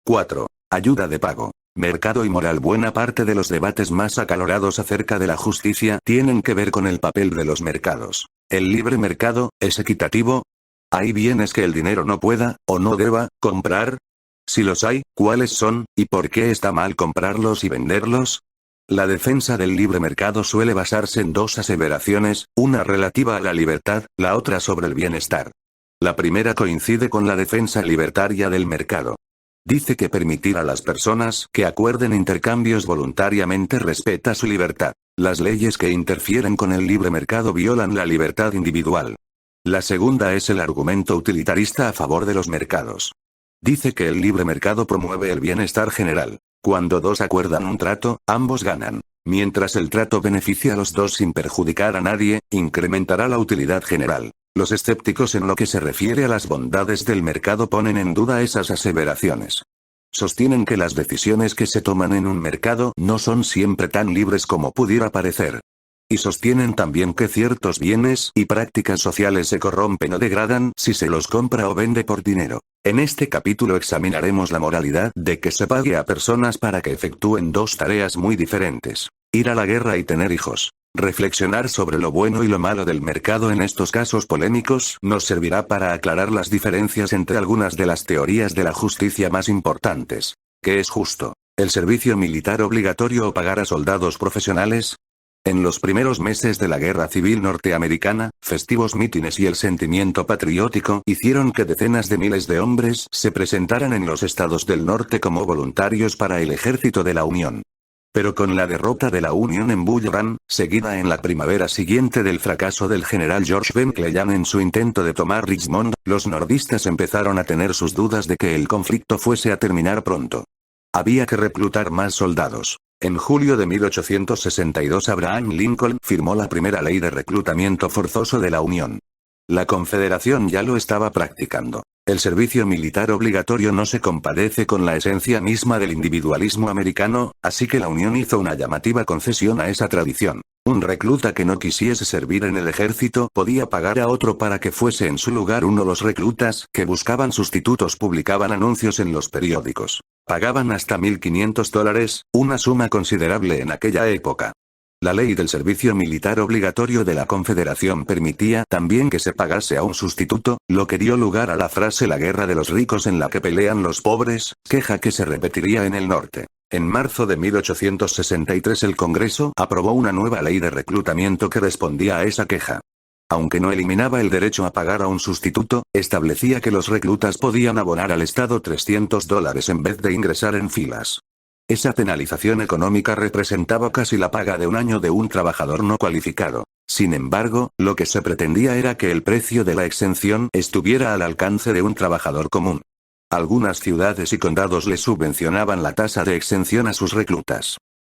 4. Ayuda de pago. Mercado y moral. Buena parte de los debates más acalorados acerca de la justicia tienen que ver con el papel de los mercados. ¿El libre mercado es equitativo? ¿Hay bienes que el dinero no pueda, o no deba, comprar? Si los hay, ¿cuáles son, y por qué está mal comprarlos y venderlos? La defensa del libre mercado suele basarse en dos aseveraciones, una relativa a la libertad, la otra sobre el bienestar. La primera coincide con la defensa libertaria del mercado. Dice que permitir a las personas que acuerden intercambios voluntariamente respeta su libertad. Las leyes que interfieren con el libre mercado violan la libertad individual. La segunda es el argumento utilitarista a favor de los mercados. Dice que el libre mercado promueve el bienestar general. Cuando dos acuerdan un trato, ambos ganan. Mientras el trato beneficia a los dos sin perjudicar a nadie, incrementará la utilidad general. Los escépticos en lo que se refiere a las bondades del mercado ponen en duda esas aseveraciones. Sostienen que las decisiones que se toman en un mercado no son siempre tan libres como pudiera parecer. Y sostienen también que ciertos bienes y prácticas sociales se corrompen o degradan si se los compra o vende por dinero. En este capítulo examinaremos la moralidad de que se pague a personas para que efectúen dos tareas muy diferentes: ir a la guerra y tener hijos. Reflexionar sobre lo bueno y lo malo del mercado en estos casos polémicos nos servirá para aclarar las diferencias entre algunas de las teorías de la justicia más importantes. ¿Qué es justo? ¿El servicio militar obligatorio o pagar a soldados profesionales? En los primeros meses de la Guerra Civil Norteamericana, festivos mítines y el sentimiento patriótico hicieron que decenas de miles de hombres se presentaran en los estados del norte como voluntarios para el ejército de la Unión. Pero con la derrota de la Unión en Bull Run, seguida en la primavera siguiente del fracaso del general George B. McClellan en su intento de tomar Richmond, los nordistas empezaron a tener sus dudas de que el conflicto fuese a terminar pronto. Había que reclutar más soldados. En julio de 1862 Abraham Lincoln firmó la primera ley de reclutamiento forzoso de la Unión. La Confederación ya lo estaba practicando. El servicio militar obligatorio no se compadece con la esencia misma del individualismo americano, así que la Unión hizo una llamativa concesión a esa tradición. Un recluta que no quisiese servir en el ejército podía pagar a otro para que fuese en su lugar uno. Los reclutas que buscaban sustitutos publicaban anuncios en los periódicos. Pagaban hasta $1.500, una suma considerable en aquella época. La ley del servicio militar obligatorio de la Confederación permitía también que se pagase a un sustituto, lo que dio lugar a la frase "la guerra de los ricos en la que pelean los pobres", queja que se repetiría en el norte. En marzo de 1863 el Congreso aprobó una nueva ley de reclutamiento que respondía a esa queja. Aunque no eliminaba el derecho a pagar a un sustituto, establecía que los reclutas podían abonar al Estado $300 en vez de ingresar en filas. Esa penalización económica representaba casi la paga de un año de un trabajador no cualificado. Sin embargo, lo que se pretendía era que el precio de la exención estuviera al alcance de un trabajador común. Algunas ciudades y condados le subvencionaban la tasa de exención a sus reclutas.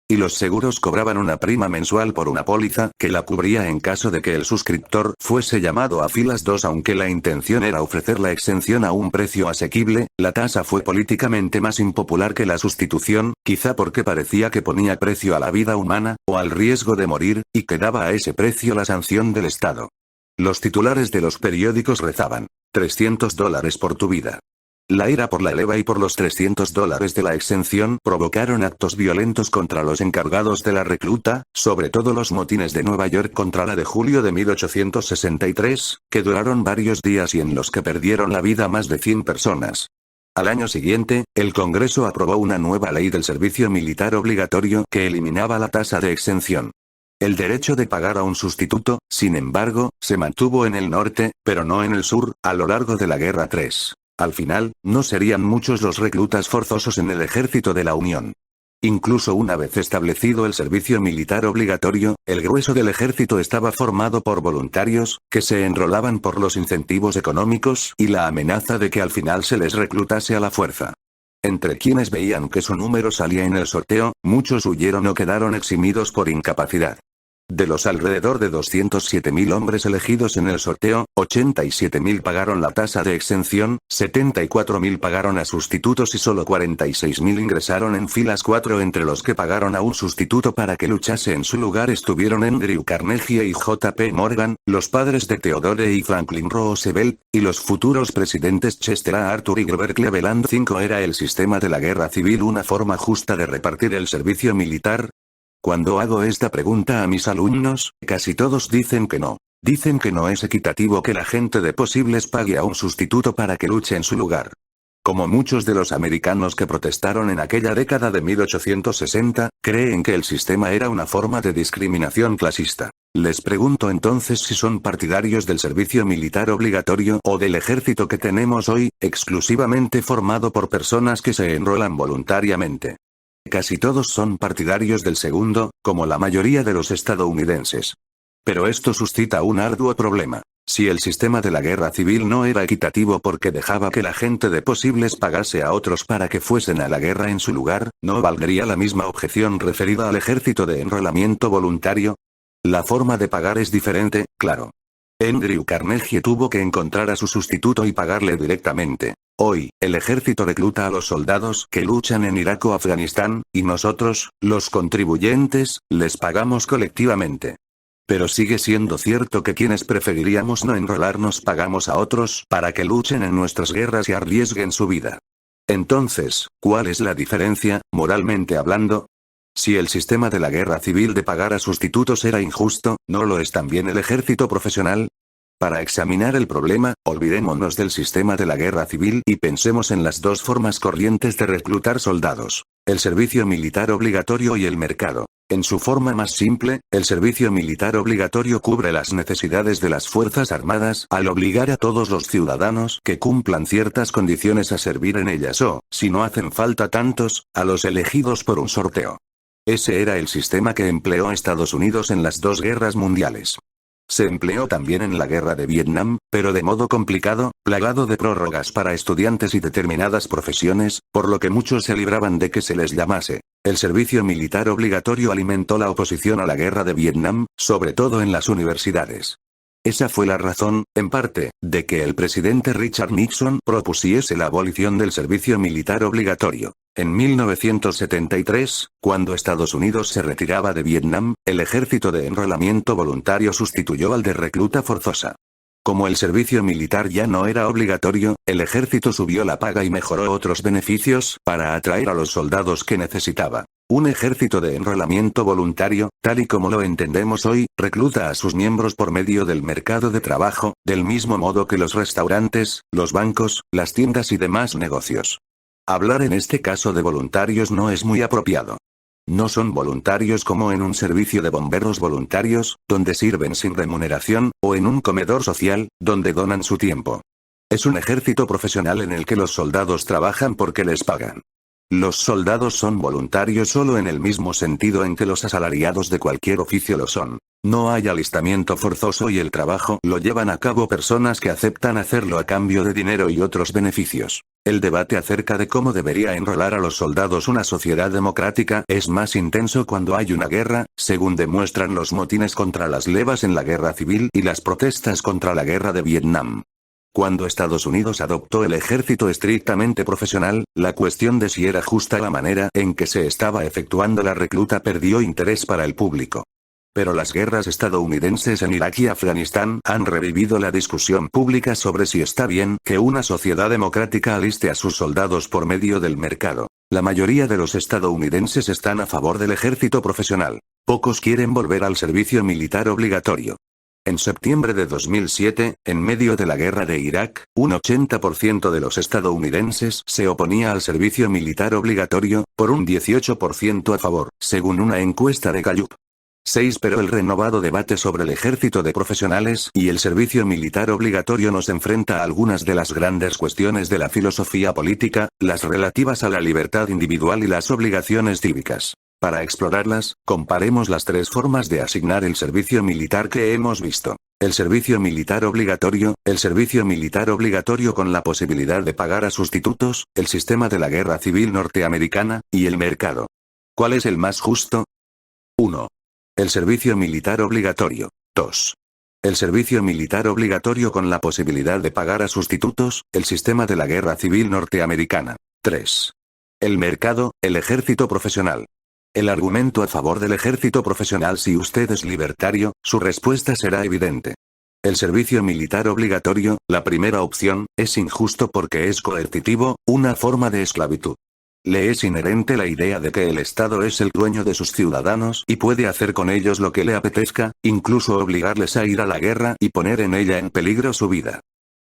Y los seguros cobraban una prima mensual por una póliza que la cubría en caso de que el suscriptor fuese llamado a filas 2. Aunque la intención era ofrecer la exención a un precio asequible, la tasa fue políticamente más impopular que la sustitución, quizá porque parecía que ponía precio a la vida humana, o al riesgo de morir, y que daba a ese precio la sanción del Estado. Los titulares de los periódicos rezaban: $300 por tu vida. La ira por la leva y por los $300 de la exención provocaron actos violentos contra los encargados de la recluta, sobre todo los motines de Nueva York contra la de julio de 1863, que duraron varios días y en los que perdieron la vida más de 100 personas. Al año siguiente, el Congreso aprobó una nueva ley del servicio militar obligatorio que eliminaba la tasa de exención. El derecho de pagar a un sustituto, sin embargo, se mantuvo en el norte, pero no en el sur, a lo largo de la Guerra 3. Al final, no serían muchos los reclutas forzosos en el ejército de la Unión. Incluso una vez establecido el servicio militar obligatorio, el grueso del ejército estaba formado por voluntarios, que se enrolaban por los incentivos económicos y la amenaza de que al final se les reclutase a la fuerza. Entre quienes veían que su número salía en el sorteo, muchos huyeron o quedaron eximidos por incapacidad. De los alrededor de 207.000 hombres elegidos en el sorteo, 87.000 pagaron la tasa de exención, 74.000 pagaron a sustitutos y solo 46.000 ingresaron en filas 4. Entre los que pagaron a un sustituto para que luchase en su lugar estuvieron Andrew Carnegie y J.P. Morgan, los padres de Theodore y Franklin Roosevelt, y los futuros presidentes Chester A. Arthur y Grover Cleveland. 5. ¿Era el sistema de la guerra civil una forma justa de repartir el servicio militar? Cuando hago esta pregunta a mis alumnos, casi todos dicen que no. Dicen que no es equitativo que la gente de posibles pague a un sustituto para que luche en su lugar. Como muchos de los americanos que protestaron en aquella década de 1860, creen que el sistema era una forma de discriminación clasista. Les pregunto entonces si son partidarios del servicio militar obligatorio o del ejército que tenemos hoy, exclusivamente formado por personas que se enrolan voluntariamente. Casi todos son partidarios del segundo, como la mayoría de los estadounidenses. Pero esto suscita un arduo problema. Si el sistema de la guerra civil no era equitativo porque dejaba que la gente de posibles pagase a otros para que fuesen a la guerra en su lugar, ¿no valdría la misma objeción referida al ejército de enrolamiento voluntario? La forma de pagar es diferente, claro. Andrew Carnegie tuvo que encontrar a su sustituto y pagarle directamente. Hoy, el ejército recluta a los soldados que luchan en Irak o Afganistán, y nosotros, los contribuyentes, les pagamos colectivamente. Pero sigue siendo cierto que quienes preferiríamos no enrolarnos pagamos a otros para que luchen en nuestras guerras y arriesguen su vida. Entonces, ¿cuál es la diferencia, moralmente hablando? Si el sistema de la guerra civil de pagar a sustitutos era injusto, ¿no lo es también el ejército profesional? Para examinar el problema, olvidémonos del sistema de la guerra civil y pensemos en las dos formas corrientes de reclutar soldados: el servicio militar obligatorio y el mercado. En su forma más simple, el servicio militar obligatorio cubre las necesidades de las Fuerzas Armadas al obligar a todos los ciudadanos que cumplan ciertas condiciones a servir en ellas o, si no hacen falta tantos, a los elegidos por un sorteo. Ese era el sistema que empleó Estados Unidos en las dos guerras mundiales. Se empleó también en la guerra de Vietnam, pero de modo complicado, plagado de prórrogas para estudiantes y determinadas profesiones, por lo que muchos se libraban de que se les llamase. El servicio militar obligatorio alimentó la oposición a la guerra de Vietnam, sobre todo en las universidades. Esa fue la razón, en parte, de que el presidente Richard Nixon propusiese la abolición del servicio militar obligatorio. En 1973, cuando Estados Unidos se retiraba de Vietnam, el ejército de enrolamiento voluntario sustituyó al de recluta forzosa. Como el servicio militar ya no era obligatorio, el ejército subió la paga y mejoró otros beneficios para atraer a los soldados que necesitaba. Un ejército de enrolamiento voluntario, tal y como lo entendemos hoy, recluta a sus miembros por medio del mercado de trabajo, del mismo modo que los restaurantes, los bancos, las tiendas y demás negocios. Hablar en este caso de voluntarios no es muy apropiado. No son voluntarios como en un servicio de bomberos voluntarios, donde sirven sin remuneración, o en un comedor social, donde donan su tiempo. Es un ejército profesional en el que los soldados trabajan porque les pagan. Los soldados son voluntarios solo en el mismo sentido en que los asalariados de cualquier oficio lo son. No hay alistamiento forzoso y el trabajo lo llevan a cabo personas que aceptan hacerlo a cambio de dinero y otros beneficios. El debate acerca de cómo debería enrolar a los soldados una sociedad democrática es más intenso cuando hay una guerra, según demuestran los motines contra las levas en la guerra civil y las protestas contra la guerra de Vietnam. Cuando Estados Unidos adoptó el ejército estrictamente profesional, la cuestión de si era justa la manera en que se estaba efectuando la recluta perdió interés para el público. Pero las guerras estadounidenses en Irak y Afganistán han revivido la discusión pública sobre si está bien que una sociedad democrática aliste a sus soldados por medio del mercado. La mayoría de los estadounidenses están a favor del ejército profesional. Pocos quieren volver al servicio militar obligatorio. En septiembre de 2007, en medio de la guerra de Irak, un 80% de los estadounidenses se oponía al servicio militar obligatorio, por un 18% a favor, según una encuesta de Gallup. 6. Pero el renovado debate sobre el ejército de profesionales y el servicio militar obligatorio nos enfrenta a algunas de las grandes cuestiones de la filosofía política, las relativas a la libertad individual y las obligaciones cívicas. Para explorarlas, comparemos las tres formas de asignar el servicio militar que hemos visto. El servicio militar obligatorio, el servicio militar obligatorio con la posibilidad de pagar a sustitutos, el sistema de la guerra civil norteamericana, y el mercado. ¿Cuál es el más justo? 1. El servicio militar obligatorio. 2. El servicio militar obligatorio con la posibilidad de pagar a sustitutos, el sistema de la guerra civil norteamericana. 3. El mercado, el ejército profesional. El argumento a favor del ejército profesional. Si usted es libertario, su respuesta será evidente. El servicio militar obligatorio, la primera opción, es injusto porque es coercitivo, una forma de esclavitud. Le es inherente la idea de que el Estado es el dueño de sus ciudadanos y puede hacer con ellos lo que le apetezca, incluso obligarles a ir a la guerra y poner en ella en peligro su vida.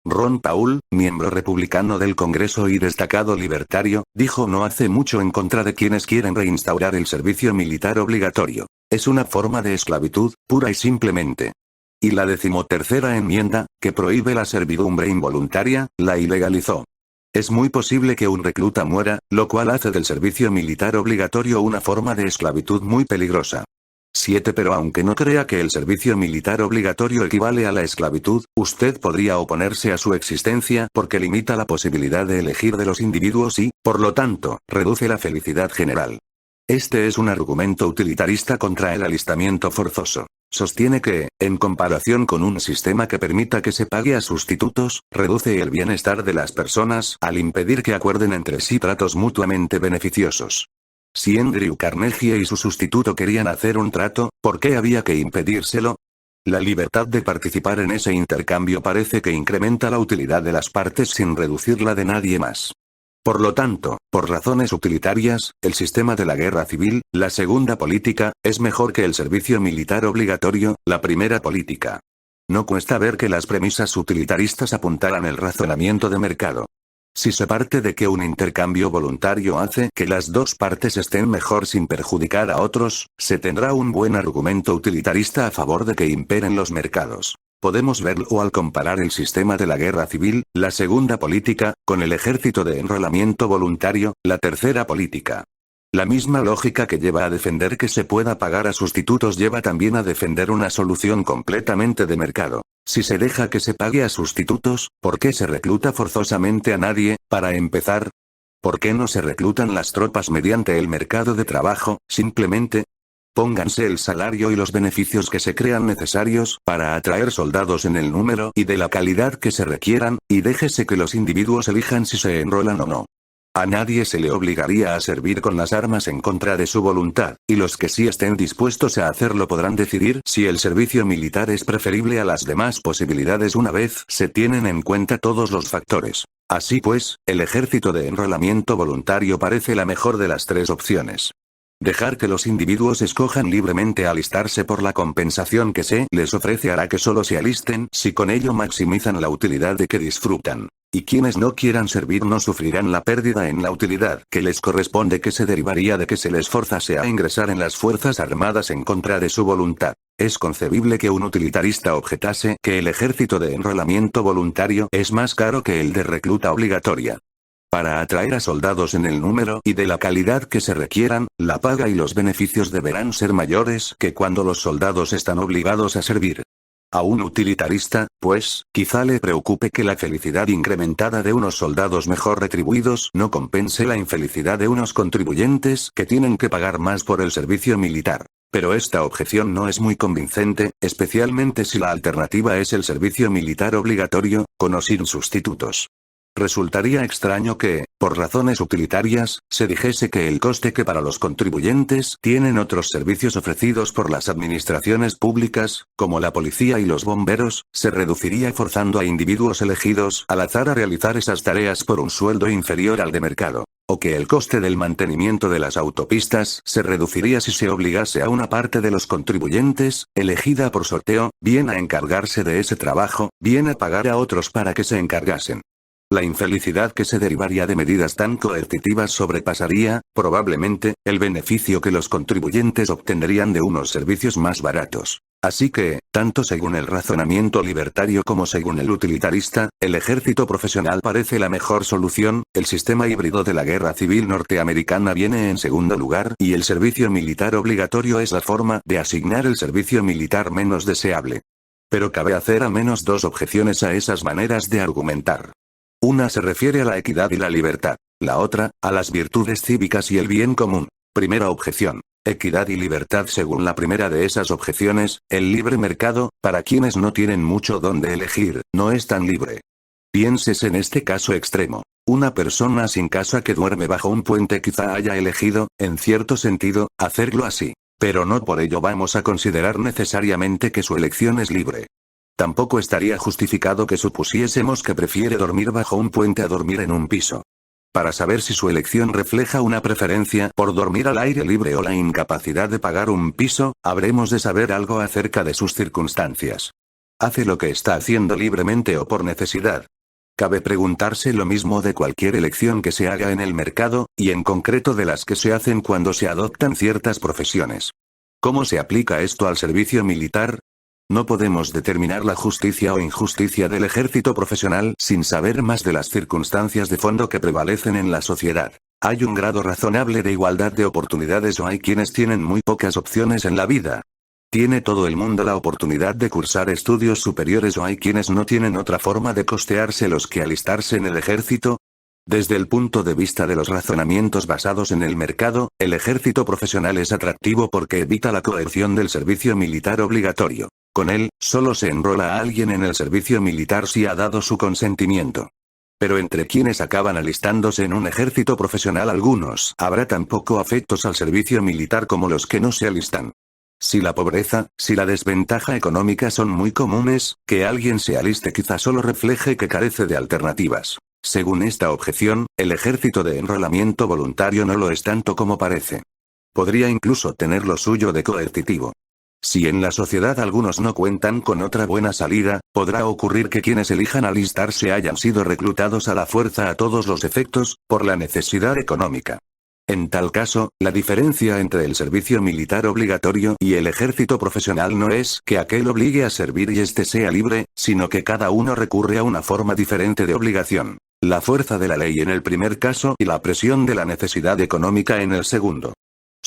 Ron Paul, miembro republicano del Congreso y destacado libertario, dijo no hace mucho en contra de quienes quieren reinstaurar el servicio militar obligatorio. Es una forma de esclavitud, pura y simplemente. Y la 13ª enmienda, que prohíbe la servidumbre involuntaria, la ilegalizó. Es muy posible que un recluta muera, lo cual hace del servicio militar obligatorio una forma de esclavitud muy peligrosa. 7. Pero aunque no crea que el servicio militar obligatorio equivale a la esclavitud, usted podría oponerse a su existencia porque limita la posibilidad de elegir de los individuos y, por lo tanto, reduce la felicidad general. Este es un argumento utilitarista contra el alistamiento forzoso. Sostiene que, en comparación con un sistema que permita que se pague a sustitutos, reduce el bienestar de las personas al impedir que acuerden entre sí tratos mutuamente beneficiosos. Si Andrew Carnegie y su sustituto querían hacer un trato, ¿por qué había que impedírselo? La libertad de participar en ese intercambio parece que incrementa la utilidad de las partes sin reducirla de nadie más. Por lo tanto, por razones utilitarias, el sistema de la guerra civil, la segunda política, es mejor que el servicio militar obligatorio, la primera política. No cuesta ver que las premisas utilitaristas apuntaran el razonamiento de mercado. Si se parte de que un intercambio voluntario hace que las dos partes estén mejor sin perjudicar a otros, se tendrá un buen argumento utilitarista a favor de que imperen los mercados. Podemos verlo al comparar el sistema de la guerra civil, la segunda política, con el ejército de enrolamiento voluntario, la tercera política. La misma lógica que lleva a defender que se pueda pagar a sustitutos lleva también a defender una solución completamente de mercado. Si se deja que se pague a sustitutos, ¿por qué se recluta forzosamente a nadie, para empezar? ¿Por qué no se reclutan las tropas mediante el mercado de trabajo, simplemente? Pónganse el salario y los beneficios que se crean necesarios para atraer soldados en el número y de la calidad que se requieran, y déjese que los individuos elijan si se enrolan o no. A nadie se le obligaría a servir con las armas en contra de su voluntad, y los que sí estén dispuestos a hacerlo podrán decidir si el servicio militar es preferible a las demás posibilidades una vez se tienen en cuenta todos los factores. Así pues, el ejército de enrolamiento voluntario parece la mejor de las tres opciones. Dejar que los individuos escojan libremente alistarse por la compensación que se les ofrece hará que solo se alisten si con ello maximizan la utilidad de que disfrutan. Y quienes no quieran servir no sufrirán la pérdida en la utilidad que les corresponde que se derivaría de que se les forzase a ingresar en las Fuerzas Armadas en contra de su voluntad. Es concebible que un utilitarista objetase que el ejército de enrolamiento voluntario es más caro que el de recluta obligatoria. Para atraer a soldados en el número y de la calidad que se requieran, la paga y los beneficios deberán ser mayores que cuando los soldados están obligados a servir. A un utilitarista, pues, quizá le preocupe que la felicidad incrementada de unos soldados mejor retribuidos no compense la infelicidad de unos contribuyentes que tienen que pagar más por el servicio militar. Pero esta objeción no es muy convincente, especialmente si la alternativa es el servicio militar obligatorio, con o sin sustitutos. Resultaría extraño que, por razones utilitarias, se dijese que el coste que para los contribuyentes tienen otros servicios ofrecidos por las administraciones públicas, como la policía y los bomberos, se reduciría forzando a individuos elegidos al azar a realizar esas tareas por un sueldo inferior al de mercado. O que el coste del mantenimiento de las autopistas se reduciría si se obligase a una parte de los contribuyentes, elegida por sorteo, bien a encargarse de ese trabajo, bien a pagar a otros para que se encargasen. La infelicidad que se derivaría de medidas tan coercitivas sobrepasaría, probablemente, el beneficio que los contribuyentes obtendrían de unos servicios más baratos. Así que, tanto según el razonamiento libertario como según el utilitarista, el ejército profesional parece la mejor solución, el sistema híbrido de la guerra civil norteamericana viene en segundo lugar y el servicio militar obligatorio es la forma de asignar el servicio militar menos deseable. Pero cabe hacer al menos dos objeciones a esas maneras de argumentar. Una se refiere a la equidad y la libertad. La otra, a las virtudes cívicas y el bien común. Primera objeción. Equidad y libertad. Según la primera de esas objeciones, el libre mercado, para quienes no tienen mucho donde elegir, no es tan libre. Pienses en este caso extremo. Una persona sin casa que duerme bajo un puente quizá haya elegido, en cierto sentido, hacerlo así. Pero no por ello vamos a considerar necesariamente que su elección es libre. Tampoco estaría justificado que supusiésemos que prefiere dormir bajo un puente a dormir en un piso. Para saber si su elección refleja una preferencia por dormir al aire libre o la incapacidad de pagar un piso, habremos de saber algo acerca de sus circunstancias. ¿Hace lo que está haciendo libremente o por necesidad? Cabe preguntarse lo mismo de cualquier elección que se haga en el mercado, y en concreto de las que se hacen cuando se adoptan ciertas profesiones. ¿Cómo se aplica esto al servicio militar? No podemos determinar la justicia o injusticia del ejército profesional sin saber más de las circunstancias de fondo que prevalecen en la sociedad. ¿Hay un grado razonable de igualdad de oportunidades o hay quienes tienen muy pocas opciones en la vida? ¿Tiene todo el mundo la oportunidad de cursar estudios superiores o hay quienes no tienen otra forma de costeárselos que alistarse en el ejército? Desde el punto de vista de los razonamientos basados en el mercado, el ejército profesional es atractivo porque evita la coerción del servicio militar obligatorio. Con él, solo se enrola a alguien en el servicio militar si ha dado su consentimiento. Pero entre quienes acaban alistándose en un ejército profesional algunos habrá tan poco afectos al servicio militar como los que no se alistan. Si la pobreza, si la desventaja económica son muy comunes, que alguien se aliste quizá solo refleje que carece de alternativas. Según esta objeción, el ejército de enrolamiento voluntario no lo es tanto como parece. Podría incluso tener lo suyo de coercitivo. Si en la sociedad algunos no cuentan con otra buena salida, podrá ocurrir que quienes elijan alistarse hayan sido reclutados a la fuerza a todos los efectos, por la necesidad económica. En tal caso, la diferencia entre el servicio militar obligatorio y el ejército profesional no es que aquel obligue a servir y este sea libre, sino que cada uno recurre a una forma diferente de obligación. La fuerza de la ley en el primer caso y la presión de la necesidad económica en el segundo.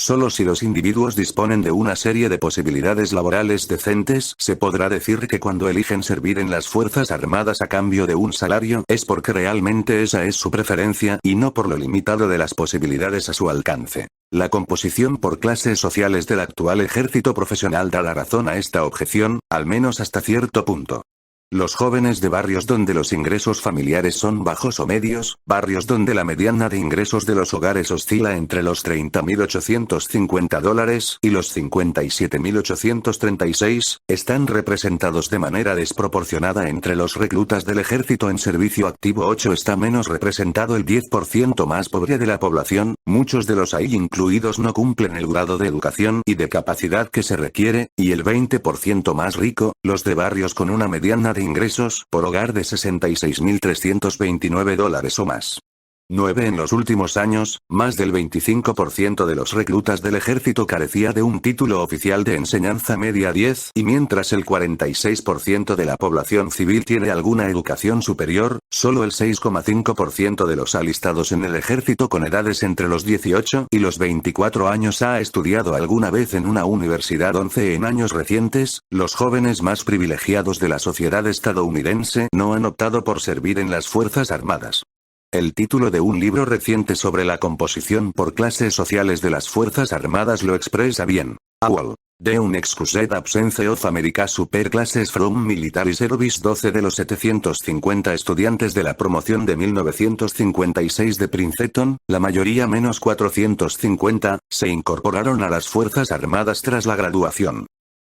Solo si los individuos disponen de una serie de posibilidades laborales decentes, se podrá decir que cuando eligen servir en las Fuerzas Armadas a cambio de un salario es porque realmente esa es su preferencia y no por lo limitado de las posibilidades a su alcance. La composición por clases sociales del actual ejército profesional da la razón a esta objeción, al menos hasta cierto punto. Los jóvenes de barrios donde los ingresos familiares son bajos o medios, barrios donde la mediana de ingresos de los hogares oscila entre los $30.850 y los $57.836, están representados de manera desproporcionada entre los reclutas del ejército en servicio activo. 8 está menos representado el 10% más pobre de la población, muchos de los ahí incluidos no cumplen el grado de educación y de capacidad que se requiere, y el 20% más rico, los de barrios con una mediana de ingresos por hogar de $66.329 o más. 9. En los últimos años, más del 25% de los reclutas del ejército carecía de un título oficial de enseñanza media 10, y mientras el 46% de la población civil tiene alguna educación superior, solo el 6,5% de los alistados en el ejército con edades entre los 18 y los 24 años ha estudiado alguna vez en una universidad. 11. En años recientes, los jóvenes más privilegiados de la sociedad estadounidense no han optado por servir en las Fuerzas Armadas. El título de un libro reciente sobre la composición por clases sociales de las Fuerzas Armadas lo expresa bien. Awal. The Unexcused Absence of America's Superclasses from Military Service. 12 de los 750 estudiantes de la promoción de 1956 de Princeton, la mayoría menos 450, se incorporaron a las Fuerzas Armadas tras la graduación.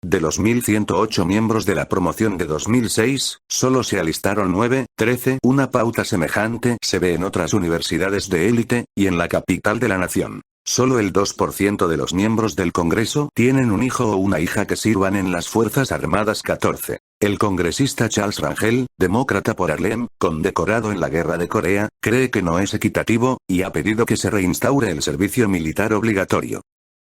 De los 1.108 miembros de la promoción de 2006, solo se alistaron 13. Una pauta semejante se ve en otras universidades de élite, y en la capital de la nación. Solo el 2% de los miembros del Congreso tienen un hijo o una hija que sirvan en las Fuerzas Armadas. 14. El congresista Charles Rangel, demócrata por Harlem, condecorado en la Guerra de Corea, cree que no es equitativo, y ha pedido que se reinstaure el servicio militar obligatorio.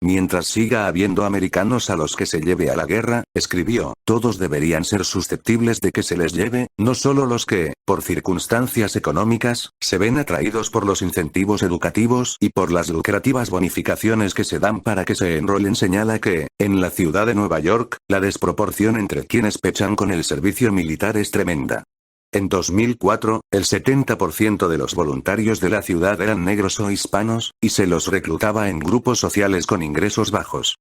Mientras siga habiendo americanos a los que se lleve a la guerra, escribió, todos deberían ser susceptibles de que se les lleve, no solo los que, por circunstancias económicas, se ven atraídos por los incentivos educativos y por las lucrativas bonificaciones que se dan para que se enrolen. Señala que, en la ciudad de Nueva York, la desproporción entre quienes pechan con el servicio militar es tremenda. En 2004, el 70% de los voluntarios de la ciudad eran negros o hispanos, y se los reclutaba en grupos sociales con ingresos bajos.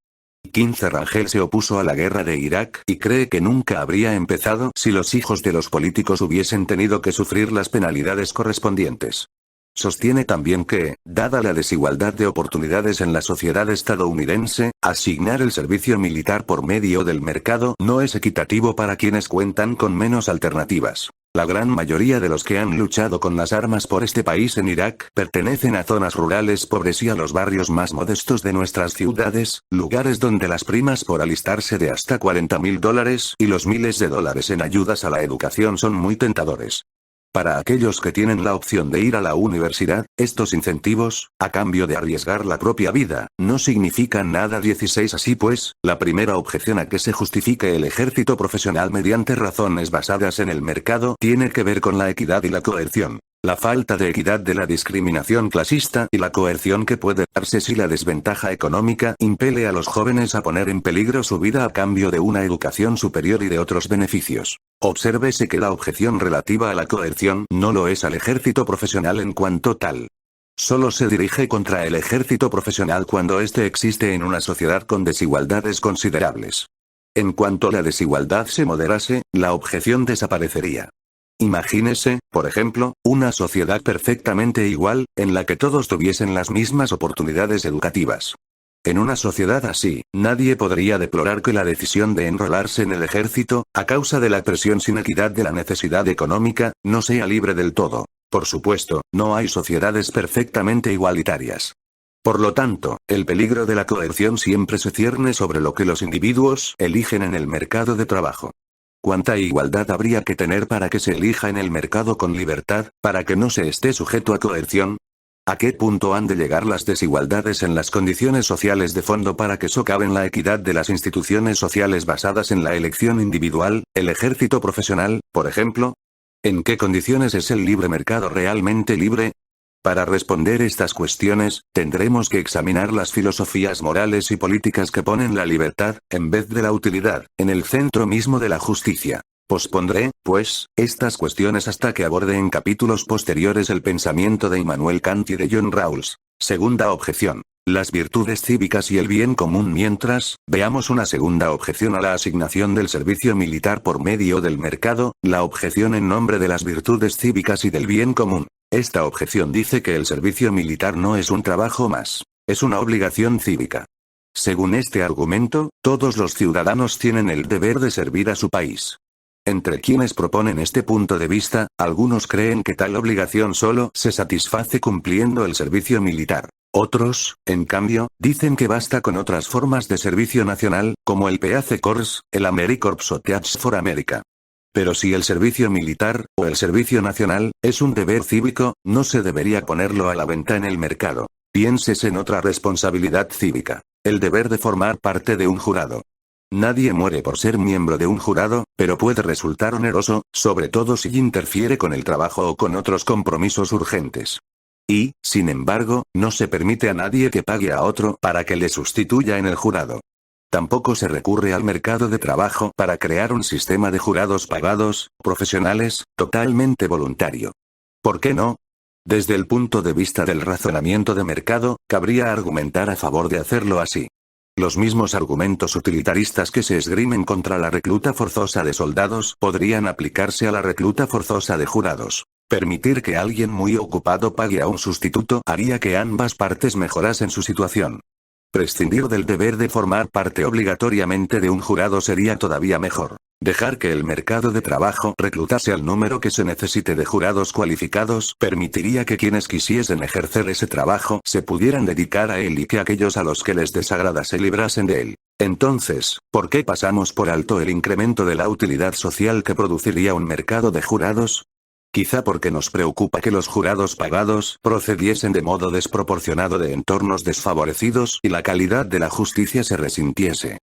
15 Rangel se opuso a la guerra de Irak y cree que nunca habría empezado si los hijos de los políticos hubiesen tenido que sufrir las penalidades correspondientes. Sostiene también que, dada la desigualdad de oportunidades en la sociedad estadounidense, asignar el servicio militar por medio del mercado no es equitativo para quienes cuentan con menos alternativas. La gran mayoría de los que han luchado con las armas por este país en Irak pertenecen a zonas rurales pobres y a los barrios más modestos de nuestras ciudades, lugares donde las primas por alistarse de hasta $40.000 y los miles de dólares en ayudas a la educación son muy tentadores. Para aquellos que tienen la opción de ir a la universidad, estos incentivos, a cambio de arriesgar la propia vida, no significan nada. 16 Así pues, la primera objeción a que se justifique el ejército profesional mediante razones basadas en el mercado tiene que ver con la equidad y la coerción. La falta de equidad de la discriminación clasista y la coerción que puede darse si la desventaja económica impele a los jóvenes a poner en peligro su vida a cambio de una educación superior y de otros beneficios. Obsérvese que la objeción relativa a la coerción no lo es al ejército profesional en cuanto tal. Solo se dirige contra el ejército profesional cuando éste existe en una sociedad con desigualdades considerables. En cuanto la desigualdad se moderase, la objeción desaparecería. Imagínese, por ejemplo, una sociedad perfectamente igual, en la que todos tuviesen las mismas oportunidades educativas. En una sociedad así, nadie podría deplorar que la decisión de enrolarse en el ejército, a causa de la presión sin equidad de la necesidad económica, no sea libre del todo. Por supuesto, no hay sociedades perfectamente igualitarias. Por lo tanto, el peligro de la coerción siempre se cierne sobre lo que los individuos eligen en el mercado de trabajo. ¿Cuánta igualdad habría que tener para que se elija en el mercado con libertad, para que no se esté sujeto a coerción? ¿A qué punto han de llegar las desigualdades en las condiciones sociales de fondo para que socaven la equidad de las instituciones sociales basadas en la elección individual, el ejército profesional, por ejemplo? ¿En qué condiciones es el libre mercado realmente libre? Para responder estas cuestiones, tendremos que examinar las filosofías morales y políticas que ponen la libertad, en vez de la utilidad, en el centro mismo de la justicia. Pospondré, pues, estas cuestiones hasta que aborde en capítulos posteriores el pensamiento de Immanuel Kant y de John Rawls. Segunda objeción. Las virtudes cívicas y el bien común. Mientras, veamos una segunda objeción a la asignación del servicio militar por medio del mercado, la objeción en nombre de las virtudes cívicas y del bien común. Esta objeción dice que el servicio militar no es un trabajo más. Es una obligación cívica. Según este argumento, todos los ciudadanos tienen el deber de servir a su país. Entre quienes proponen este punto de vista, algunos creen que tal obligación solo se satisface cumpliendo el servicio militar. Otros, en cambio, dicen que basta con otras formas de servicio nacional, como el Peace Corps, el AmeriCorps o Teach for America. Pero si el servicio militar, o el servicio nacional, es un deber cívico, no se debería ponerlo a la venta en el mercado. Piénsese en otra responsabilidad cívica. El deber de formar parte de un jurado. Nadie muere por ser miembro de un jurado, pero puede resultar oneroso, sobre todo si interfiere con el trabajo o con otros compromisos urgentes. Y, sin embargo, no se permite a nadie que pague a otro para que le sustituya en el jurado. Tampoco se recurre al mercado de trabajo para crear un sistema de jurados pagados, profesionales, totalmente voluntario. ¿Por qué no? Desde el punto de vista del razonamiento de mercado, cabría argumentar a favor de hacerlo así. Los mismos argumentos utilitaristas que se esgrimen contra la recluta forzosa de soldados podrían aplicarse a la recluta forzosa de jurados. Permitir que alguien muy ocupado pague a un sustituto haría que ambas partes mejorasen su situación. Prescindir del deber de formar parte obligatoriamente de un jurado sería todavía mejor. Dejar que el mercado de trabajo reclutase al número que se necesite de jurados cualificados permitiría que quienes quisiesen ejercer ese trabajo se pudieran dedicar a él y que aquellos a los que les desagrada se librasen de él. Entonces, ¿por qué pasamos por alto el incremento de la utilidad social que produciría un mercado de jurados? Quizá porque nos preocupa que los jurados pagados procediesen de modo desproporcionado de entornos desfavorecidos y la calidad de la justicia se resintiese.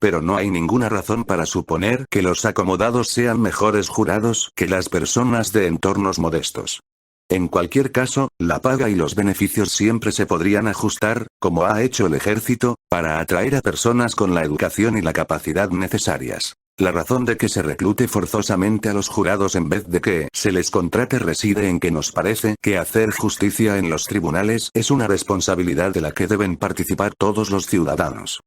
Pero no hay ninguna razón para suponer que los acomodados sean mejores jurados que las personas de entornos modestos. En cualquier caso, la paga y los beneficios siempre se podrían ajustar, como ha hecho el ejército, para atraer a personas con la educación y la capacidad necesarias. La razón de que se reclute forzosamente a los jurados en vez de que se les contrate reside en que nos parece que hacer justicia en los tribunales es una responsabilidad de la que deben participar todos los ciudadanos.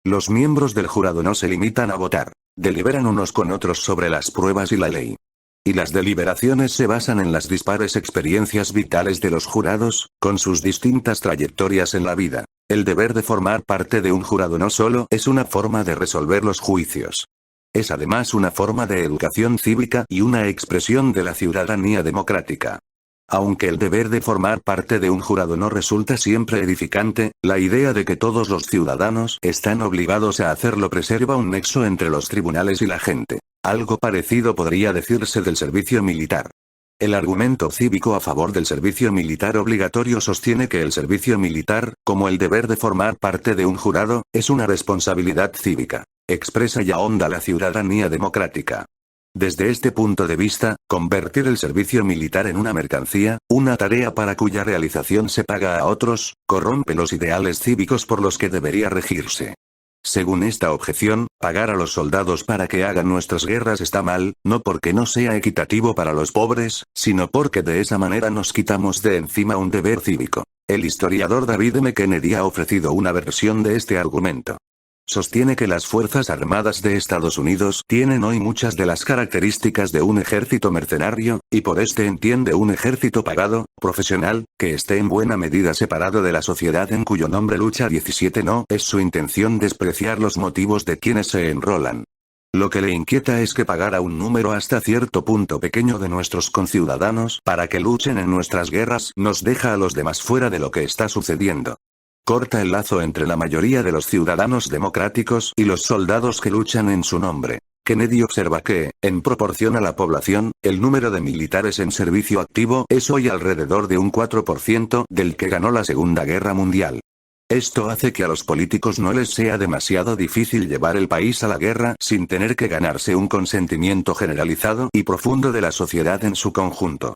Los miembros del jurado no se limitan a votar, deliberan unos con otros sobre las pruebas y la ley. Y las deliberaciones se basan en las dispares experiencias vitales de los jurados, con sus distintas trayectorias en la vida. El deber de formar parte de un jurado no solo es una forma de resolver los juicios. Es además una forma de educación cívica y una expresión de la ciudadanía democrática. Aunque el deber de formar parte de un jurado no resulta siempre edificante, la idea de que todos los ciudadanos están obligados a hacerlo preserva un nexo entre los tribunales y la gente. Algo parecido podría decirse del servicio militar. El argumento cívico a favor del servicio militar obligatorio sostiene que el servicio militar, como el deber de formar parte de un jurado, es una responsabilidad cívica. Expresa y ahonda la ciudadanía democrática. Desde este punto de vista, convertir el servicio militar en una mercancía, una tarea para cuya realización se paga a otros, corrompe los ideales cívicos por los que debería regirse. Según esta objeción, pagar a los soldados para que hagan nuestras guerras está mal, no porque no sea equitativo para los pobres, sino porque de esa manera nos quitamos de encima un deber cívico. El historiador David M. Kennedy ha ofrecido una versión de este argumento. Sostiene que las Fuerzas Armadas de Estados Unidos tienen hoy muchas de las características de un ejército mercenario, y por este entiende un ejército pagado, profesional, que esté en buena medida separado de la sociedad en cuyo nombre lucha. 17 No es su intención despreciar los motivos de quienes se enrolan. Lo que le inquieta es que pagar a un número hasta cierto punto pequeño de nuestros conciudadanos para que luchen en nuestras guerras nos deja a los demás fuera de lo que está sucediendo. Corta el lazo entre la mayoría de los ciudadanos democráticos y los soldados que luchan en su nombre. Kennedy observa que, en proporción a la población, el número de militares en servicio activo es hoy alrededor de un 4% del que ganó la Segunda Guerra Mundial. Esto hace que a los políticos no les sea demasiado difícil llevar el país a la guerra sin tener que ganarse un consentimiento generalizado y profundo de la sociedad en su conjunto.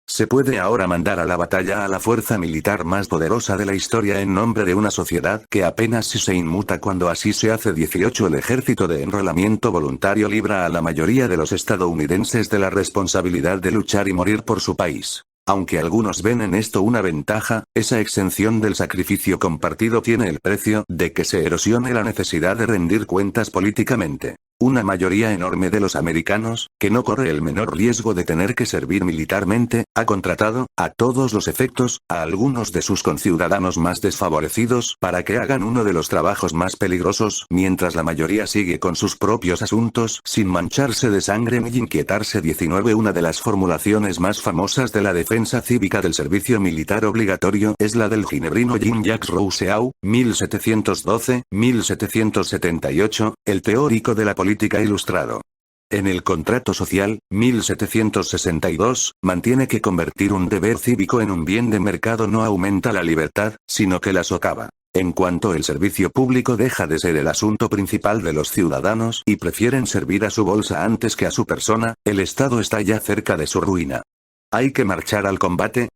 Se puede ahora mandar a la batalla a la fuerza militar más poderosa de la historia en nombre de una sociedad que apenas si se inmuta cuando así se hace. 18 El ejército de enrolamiento voluntario libra a la mayoría de los estadounidenses de la responsabilidad de luchar y morir por su país. Aunque algunos ven en esto una ventaja, esa exención del sacrificio compartido tiene el precio de que se erosione la necesidad de rendir cuentas políticamente. Una mayoría enorme de los americanos, que no corre el menor riesgo de tener que servir militarmente, ha contratado, a todos los efectos, a algunos de sus conciudadanos más desfavorecidos para que hagan uno de los trabajos más peligrosos, mientras la mayoría sigue con sus propios asuntos sin mancharse de sangre ni inquietarse. 19 Una de las formulaciones más famosas de la defensa cívica del servicio militar obligatorio es la del ginebrino Jean-Jacques Rousseau, 1712-1778, el teórico de la política ilustrado. En el Contrato Social, 1762, mantiene que convertir un deber cívico en un bien de mercado no aumenta la libertad, sino que la socava. En cuanto el servicio público deja de ser el asunto principal de los ciudadanos y prefieren servir a su bolsa antes que a su persona, el Estado está ya cerca de su ruina. ¿Hay que marchar al combate?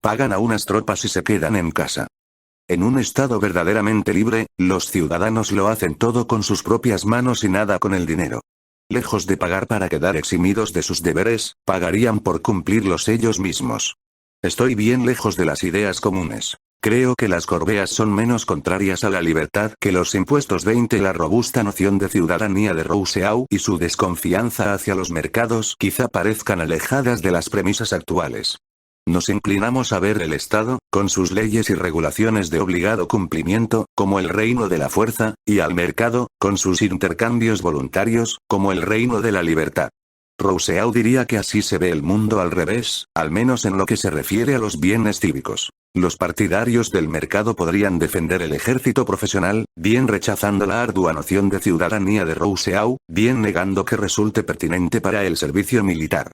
Pagan a unas tropas y se quedan en casa. En un Estado verdaderamente libre, los ciudadanos lo hacen todo con sus propias manos y nada con el dinero. Lejos de pagar para quedar eximidos de sus deberes, pagarían por cumplirlos ellos mismos. Estoy bien lejos de las ideas comunes. Creo que las corbeas son menos contrarias a la libertad que los impuestos. 20 La robusta noción de ciudadanía de Rousseau y su desconfianza hacia los mercados quizá parezcan alejadas de las premisas actuales. Nos inclinamos a ver el Estado, con sus leyes y regulaciones de obligado cumplimiento, como el reino de la fuerza, y al mercado, con sus intercambios voluntarios, como el reino de la libertad. Rousseau diría que así se ve el mundo al revés, al menos en lo que se refiere a los bienes cívicos. Los partidarios del mercado podrían defender el ejército profesional, bien rechazando la ardua noción de ciudadanía de Rousseau, bien negando que resulte pertinente para el servicio militar.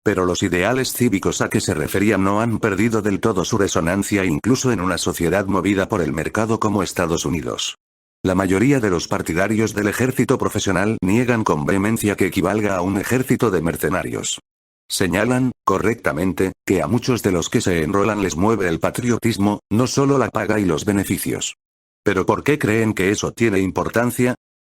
Pero los ideales cívicos a que se refería no han perdido del todo su resonancia incluso en una sociedad movida por el mercado como Estados Unidos. La mayoría de los partidarios del ejército profesional niegan con vehemencia que equivalga a un ejército de mercenarios. Señalan, correctamente, que a muchos de los que se enrolan les mueve el patriotismo, no solo la paga y los beneficios. ¿Pero por qué creen que eso tiene importancia?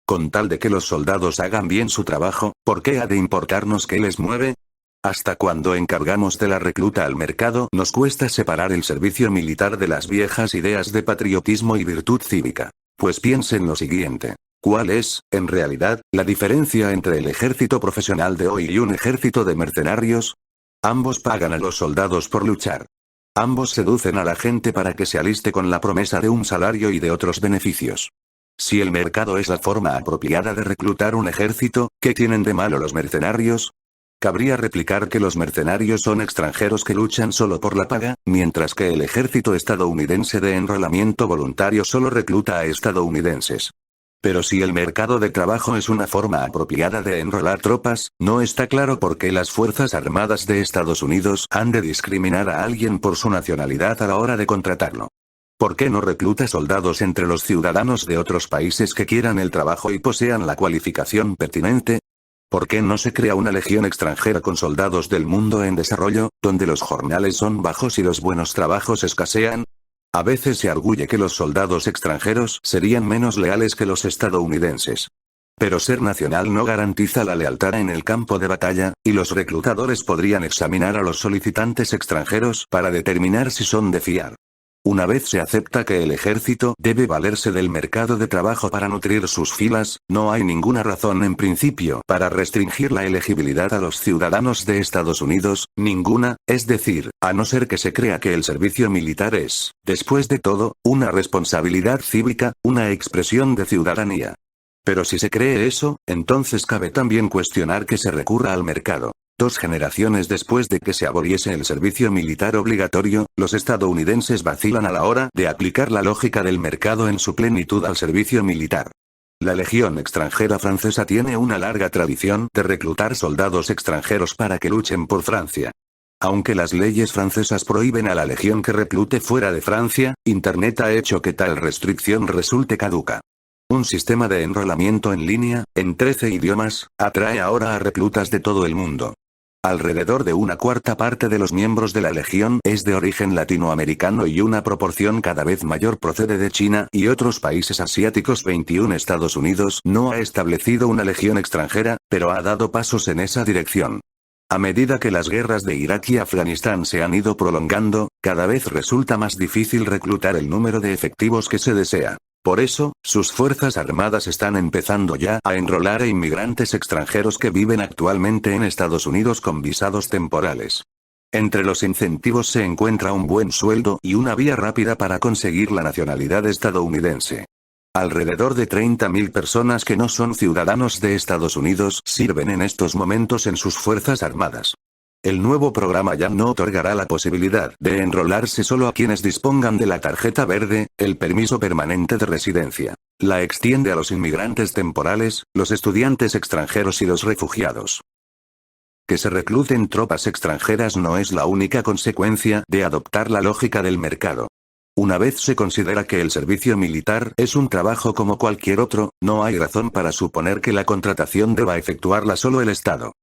Con tal de que los soldados hagan bien su trabajo, ¿por qué ha de importarnos qué les mueve? Hasta cuando encargamos de la recluta al mercado, nos cuesta separar el servicio militar de las viejas ideas de patriotismo y virtud cívica. Pues piensen lo siguiente. ¿Cuál es, en realidad, la diferencia entre el ejército profesional de hoy y un ejército de mercenarios? Ambos pagan a los soldados por luchar. Ambos seducen a la gente para que se aliste con la promesa de un salario y de otros beneficios. Si el mercado es la forma apropiada de reclutar un ejército, ¿qué tienen de malo los mercenarios? Cabría replicar que los mercenarios son extranjeros que luchan solo por la paga, mientras que el ejército estadounidense de enrolamiento voluntario solo recluta a estadounidenses. Pero si el mercado de trabajo es una forma apropiada de enrolar tropas, no está claro por qué las Fuerzas Armadas de Estados Unidos han de discriminar a alguien por su nacionalidad a la hora de contratarlo. ¿Por qué no recluta soldados entre los ciudadanos de otros países que quieran el trabajo y posean la cualificación pertinente? ¿Por qué no se crea una legión extranjera con soldados del mundo en desarrollo, donde los jornales son bajos y los buenos trabajos escasean? A veces se arguye que los soldados extranjeros serían menos leales que los estadounidenses. Pero ser nacional no garantiza la lealtad en el campo de batalla, y los reclutadores podrían examinar a los solicitantes extranjeros para determinar si son de fiar. Una vez se acepta que el ejército debe valerse del mercado de trabajo para nutrir sus filas, no hay ninguna razón en principio para restringir la elegibilidad a los ciudadanos de Estados Unidos, ninguna, es decir, a no ser que se crea que el servicio militar es, después de todo, una responsabilidad cívica, una expresión de ciudadanía. Pero si se cree eso, entonces cabe también cuestionar que se recurra al mercado. 2 generaciones después de que se aboliese el servicio militar obligatorio, los estadounidenses vacilan a la hora de aplicar la lógica del mercado en su plenitud al servicio militar. La Legión extranjera francesa tiene una larga tradición de reclutar soldados extranjeros para que luchen por Francia. Aunque las leyes francesas prohíben a la Legión que reclute fuera de Francia, Internet ha hecho que tal restricción resulte caduca. Un sistema de enrolamiento en línea, en 13 idiomas, atrae ahora a reclutas de todo el mundo. Alrededor de una cuarta parte de los miembros de la Legión es de origen latinoamericano y una proporción cada vez mayor procede de China y otros países asiáticos. 21 Estados Unidos no ha establecido una legión extranjera, pero ha dado pasos en esa dirección. A medida que las guerras de Irak y Afganistán se han ido prolongando, cada vez resulta más difícil reclutar el número de efectivos que se desea. Por eso, sus fuerzas armadas están empezando ya a enrolar a inmigrantes extranjeros que viven actualmente en Estados Unidos con visados temporales. Entre los incentivos se encuentra un buen sueldo y una vía rápida para conseguir la nacionalidad estadounidense. Alrededor de 30.000 personas que no son ciudadanos de Estados Unidos sirven en estos momentos en sus fuerzas armadas. El nuevo programa ya no otorgará la posibilidad de enrolarse solo a quienes dispongan de la tarjeta verde, el permiso permanente de residencia. La extiende a los inmigrantes temporales, los estudiantes extranjeros y los refugiados. Que se recluten tropas extranjeras no es la única consecuencia de adoptar la lógica del mercado. Una vez se considera que el servicio militar es un trabajo como cualquier otro, no hay razón para suponer que la contratación deba efectuarla solo el Estado.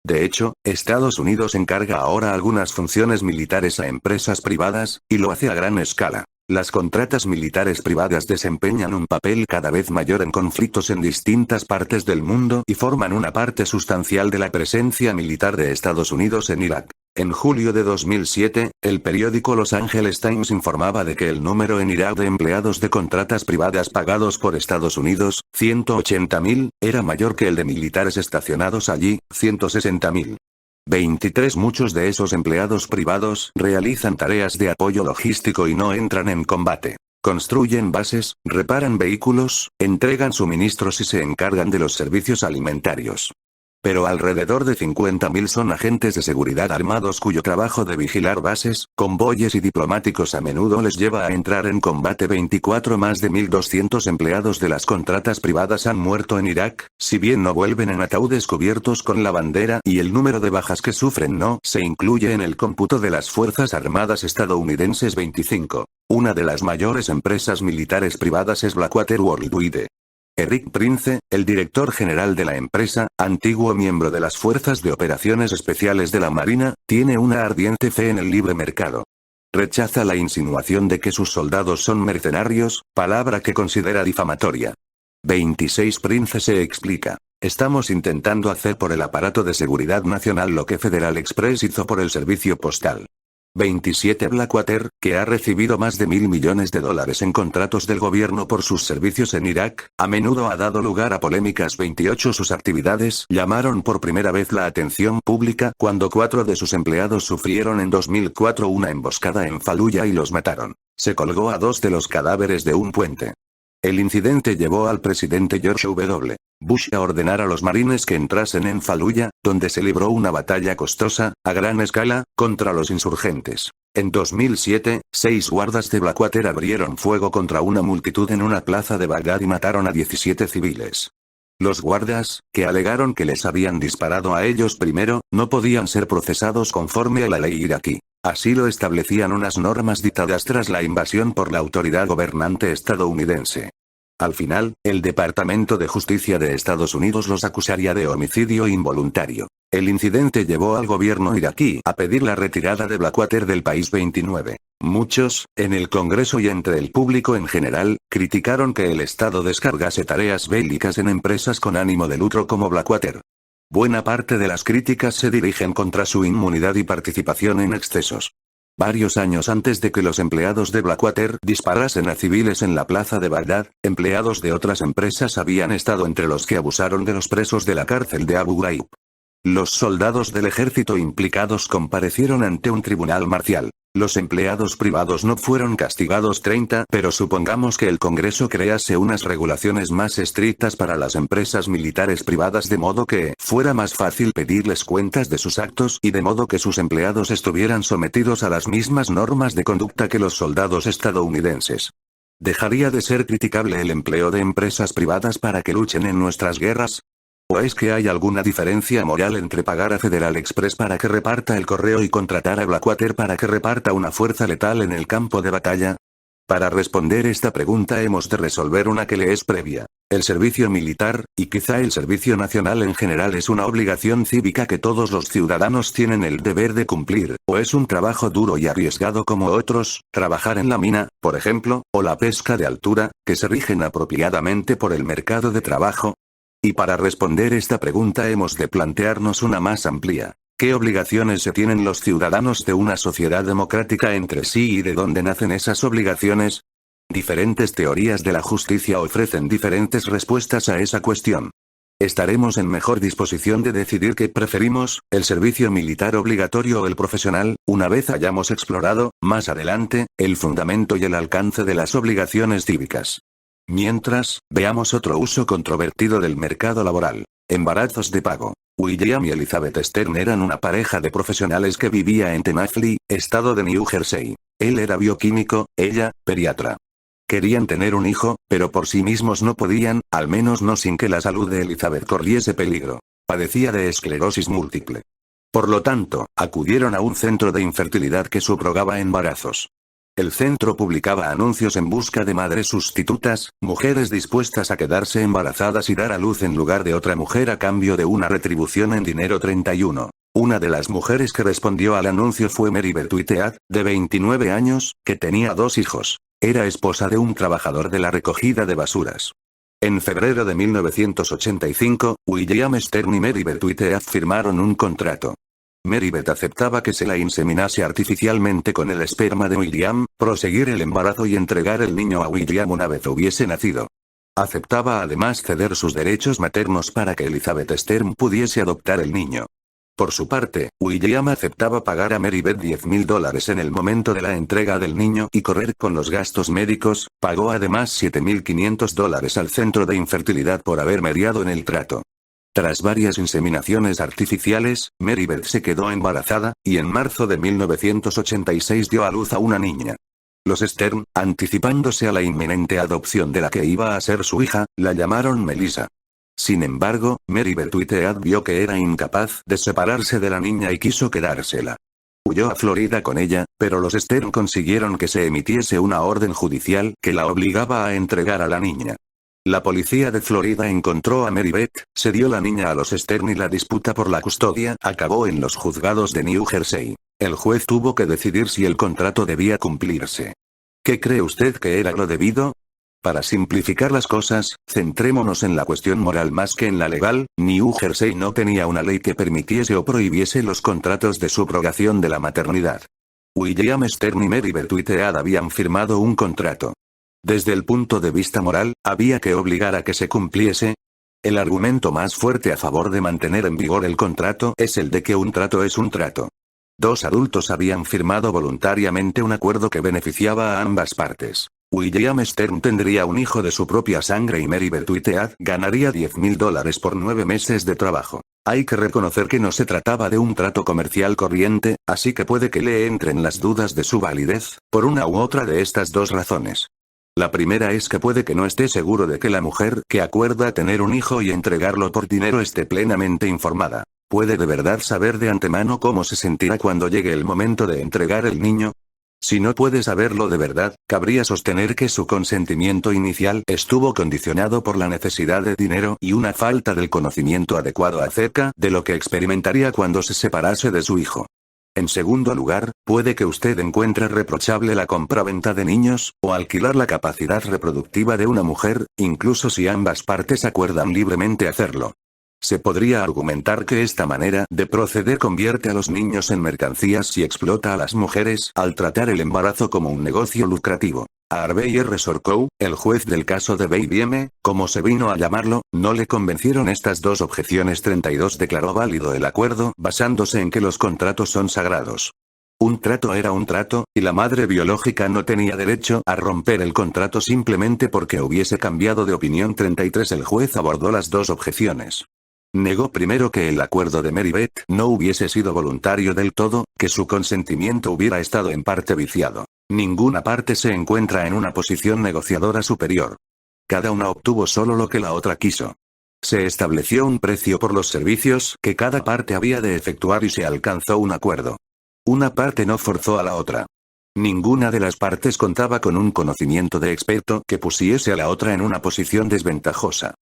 De hecho, Estados Unidos encarga ahora algunas funciones militares a empresas privadas, y lo hace a gran escala. Las contratas militares privadas desempeñan un papel cada vez mayor en conflictos en distintas partes del mundo y forman una parte sustancial de la presencia militar de Estados Unidos en Irak. En julio de 2007, el periódico Los Angeles Times informaba de que el número en Irak de empleados de contratas privadas pagados por Estados Unidos, 180.000, era mayor que el de militares estacionados allí, 160.000. 23 Muchos de esos empleados privados realizan tareas de apoyo logístico y no entran en combate. Construyen bases, reparan vehículos, entregan suministros y se encargan de los servicios alimentarios. Pero alrededor de 50.000 son agentes de seguridad armados cuyo trabajo de vigilar bases, convoyes y diplomáticos a menudo les lleva a entrar en combate. 24 Más de 1.200 empleados de las contratas privadas han muerto en Irak, si bien no vuelven en ataúdes cubiertos con la bandera y el número de bajas que sufren no se incluye en el cómputo de las Fuerzas Armadas estadounidenses. 25. Una de las mayores empresas militares privadas es Blackwater Worldwide. Eric Prince, el director general de la empresa, antiguo miembro de las Fuerzas de Operaciones Especiales de la Marina, tiene una ardiente fe en el libre mercado. Rechaza la insinuación de que sus soldados son mercenarios, palabra que considera difamatoria. 26 Princess explica. Estamos intentando hacer por el aparato de seguridad nacional lo que Federal Express hizo por el servicio postal. 27 Blackwater, que ha recibido más de $1.000 millones en contratos del gobierno por sus servicios en Irak, a menudo ha dado lugar a polémicas. 28 Sus actividades llamaron por primera vez la atención pública cuando 4 de sus empleados sufrieron en 2004 una emboscada en Fallujah y los mataron. Se colgó a 2 de los cadáveres de un puente. El incidente llevó al presidente George W. Bush a ordenar a los marines que entrasen en Fallujah, donde se libró una batalla costosa, a gran escala, contra los insurgentes. En 2007, 6 guardas de Blackwater abrieron fuego contra una multitud en una plaza de Bagdad y mataron a 17 civiles. Los guardas, que alegaron que les habían disparado a ellos primero, no podían ser procesados conforme a la ley iraquí. Así lo establecían unas normas dictadas tras la invasión por la autoridad gobernante estadounidense. Al final, el Departamento de Justicia de Estados Unidos los acusaría de homicidio involuntario. El incidente llevó al gobierno iraquí a pedir la retirada de Blackwater del país. 29. Muchos, en el Congreso y entre el público en general, criticaron que el Estado descargase tareas bélicas en empresas con ánimo de lucro como Blackwater. Buena parte de las críticas se dirigen contra su inmunidad y participación en excesos. Varios años antes de que los empleados de Blackwater disparasen a civiles en la plaza de Bagdad, empleados de otras empresas habían estado entre los que abusaron de los presos de la cárcel de Abu Ghraib. Los soldados del ejército implicados comparecieron ante un tribunal marcial. Los empleados privados no fueron castigados. 30, pero supongamos que el Congreso crease unas regulaciones más estrictas para las empresas militares privadas de modo que fuera más fácil pedirles cuentas de sus actos y de modo que sus empleados estuvieran sometidos a las mismas normas de conducta que los soldados estadounidenses. ¿Dejaría de ser criticable el empleo de empresas privadas para que luchen en nuestras guerras? ¿O es que hay alguna diferencia moral entre pagar a Federal Express para que reparta el correo y contratar a Blackwater para que reparta una fuerza letal en el campo de batalla? Para responder esta pregunta hemos de resolver una que le es previa. El servicio militar, y quizá el servicio nacional en general, es una obligación cívica que todos los ciudadanos tienen el deber de cumplir, o es un trabajo duro y arriesgado como otros, trabajar en la mina, por ejemplo, o la pesca de altura, que se rigen apropiadamente por el mercado de trabajo. Y para responder esta pregunta hemos de plantearnos una más amplia. ¿Qué obligaciones se tienen los ciudadanos de una sociedad democrática entre sí y de dónde nacen esas obligaciones? Diferentes teorías de la justicia ofrecen diferentes respuestas a esa cuestión. Estaremos en mejor disposición de decidir qué preferimos, el servicio militar obligatorio o el profesional, una vez hayamos explorado, más adelante, el fundamento y el alcance de las obligaciones cívicas. Mientras, veamos otro uso controvertido del mercado laboral. Embarazos de pago. William y Elizabeth Stern eran una pareja de profesionales que vivía en Tenafly, estado de New Jersey. Él era bioquímico, ella, pediatra. Querían tener un hijo, pero por sí mismos no podían, al menos no sin que la salud de Elizabeth corriese peligro. Padecía de esclerosis múltiple. Por lo tanto, acudieron a un centro de infertilidad que subrogaba embarazos. El centro publicaba anuncios en busca de madres sustitutas, mujeres dispuestas a quedarse embarazadas y dar a luz en lugar de otra mujer a cambio de una retribución en dinero. 31. Una de las mujeres que respondió al anuncio fue Mary Beth Whitehead, de 29 años, que tenía 2 hijos. Era esposa de un trabajador de la recogida de basuras. En febrero de 1985, William Stern y Mary Beth Whitehead firmaron un contrato. Mary Beth aceptaba que se la inseminase artificialmente con el esperma de William, proseguir el embarazo y entregar el niño a William una vez hubiese nacido. Aceptaba además ceder sus derechos maternos para que Elizabeth Stern pudiese adoptar el niño. Por su parte, William aceptaba pagar a Mary Beth $10,000 en el momento de la entrega del niño y correr con los gastos médicos. Pagó además $7,500 al centro de infertilidad por haber mediado en el trato. Tras varias inseminaciones artificiales, Mary Beth se quedó embarazada, y en marzo de 1986 dio a luz a una niña. Los Stern, anticipándose a la inminente adopción de la que iba a ser su hija, la llamaron Melissa. Sin embargo, Mary Beth Whitehead vio que era incapaz de separarse de la niña y quiso quedársela. Huyó a Florida con ella, pero los Stern consiguieron que se emitiese una orden judicial que la obligaba a entregar a la niña. La policía de Florida encontró a Mary Beth, se dio la niña a los Stern y la disputa por la custodia acabó en los juzgados de New Jersey. El juez tuvo que decidir si el contrato debía cumplirse. ¿Qué cree usted que era lo debido? Para simplificar las cosas, centrémonos en la cuestión moral más que en la legal. New Jersey no tenía una ley que permitiese o prohibiese los contratos de subrogación de la maternidad. William Stern y Mary Beth Whitehead habían firmado un contrato. Desde el punto de vista moral, había que obligar a que se cumpliese. El argumento más fuerte a favor de mantener en vigor el contrato es el de que un trato es un trato. Dos adultos habían firmado voluntariamente un acuerdo que beneficiaba a ambas partes. William Stern tendría un hijo de su propia sangre y Mary Beth Whitehead ganaría $10,000 por 9 meses de trabajo. Hay que reconocer que no se trataba de un trato comercial corriente, así que puede que le entren las dudas de su validez, por una u otra de estas dos razones. La primera es que puede que no esté seguro de que la mujer que acuerda tener un hijo y entregarlo por dinero esté plenamente informada. ¿Puede de verdad saber de antemano cómo se sentirá cuando llegue el momento de entregar el niño? Si no puede saberlo de verdad, cabría sostener que su consentimiento inicial estuvo condicionado por la necesidad de dinero y una falta del conocimiento adecuado acerca de lo que experimentaría cuando se separase de su hijo. En segundo lugar, puede que usted encuentre reprochable la compraventa de niños, o alquilar la capacidad reproductiva de una mujer, incluso si ambas partes acuerdan libremente hacerlo. Se podría argumentar que esta manera de proceder convierte a los niños en mercancías y explota a las mujeres al tratar el embarazo como un negocio lucrativo. A Harvey R. Sorkow, el juez del caso de Baby M., como se vino a llamarlo, no le convencieron estas dos objeciones. 32 declaró válido el acuerdo basándose en que los contratos son sagrados. Un trato era un trato, y la madre biológica no tenía derecho a romper el contrato simplemente porque hubiese cambiado de opinión. 33 El juez abordó las dos objeciones. Negó primero que el acuerdo de Mary Beth no hubiese sido voluntario del todo, que su consentimiento hubiera estado en parte viciado. Ninguna parte se encuentra en una posición negociadora superior. Cada una obtuvo solo lo que la otra quiso. Se estableció un precio por los servicios que cada parte había de efectuar y se alcanzó un acuerdo. Una parte no forzó a la otra. Ninguna de las partes contaba con un conocimiento de experto que pusiese a la otra en una posición desventajosa.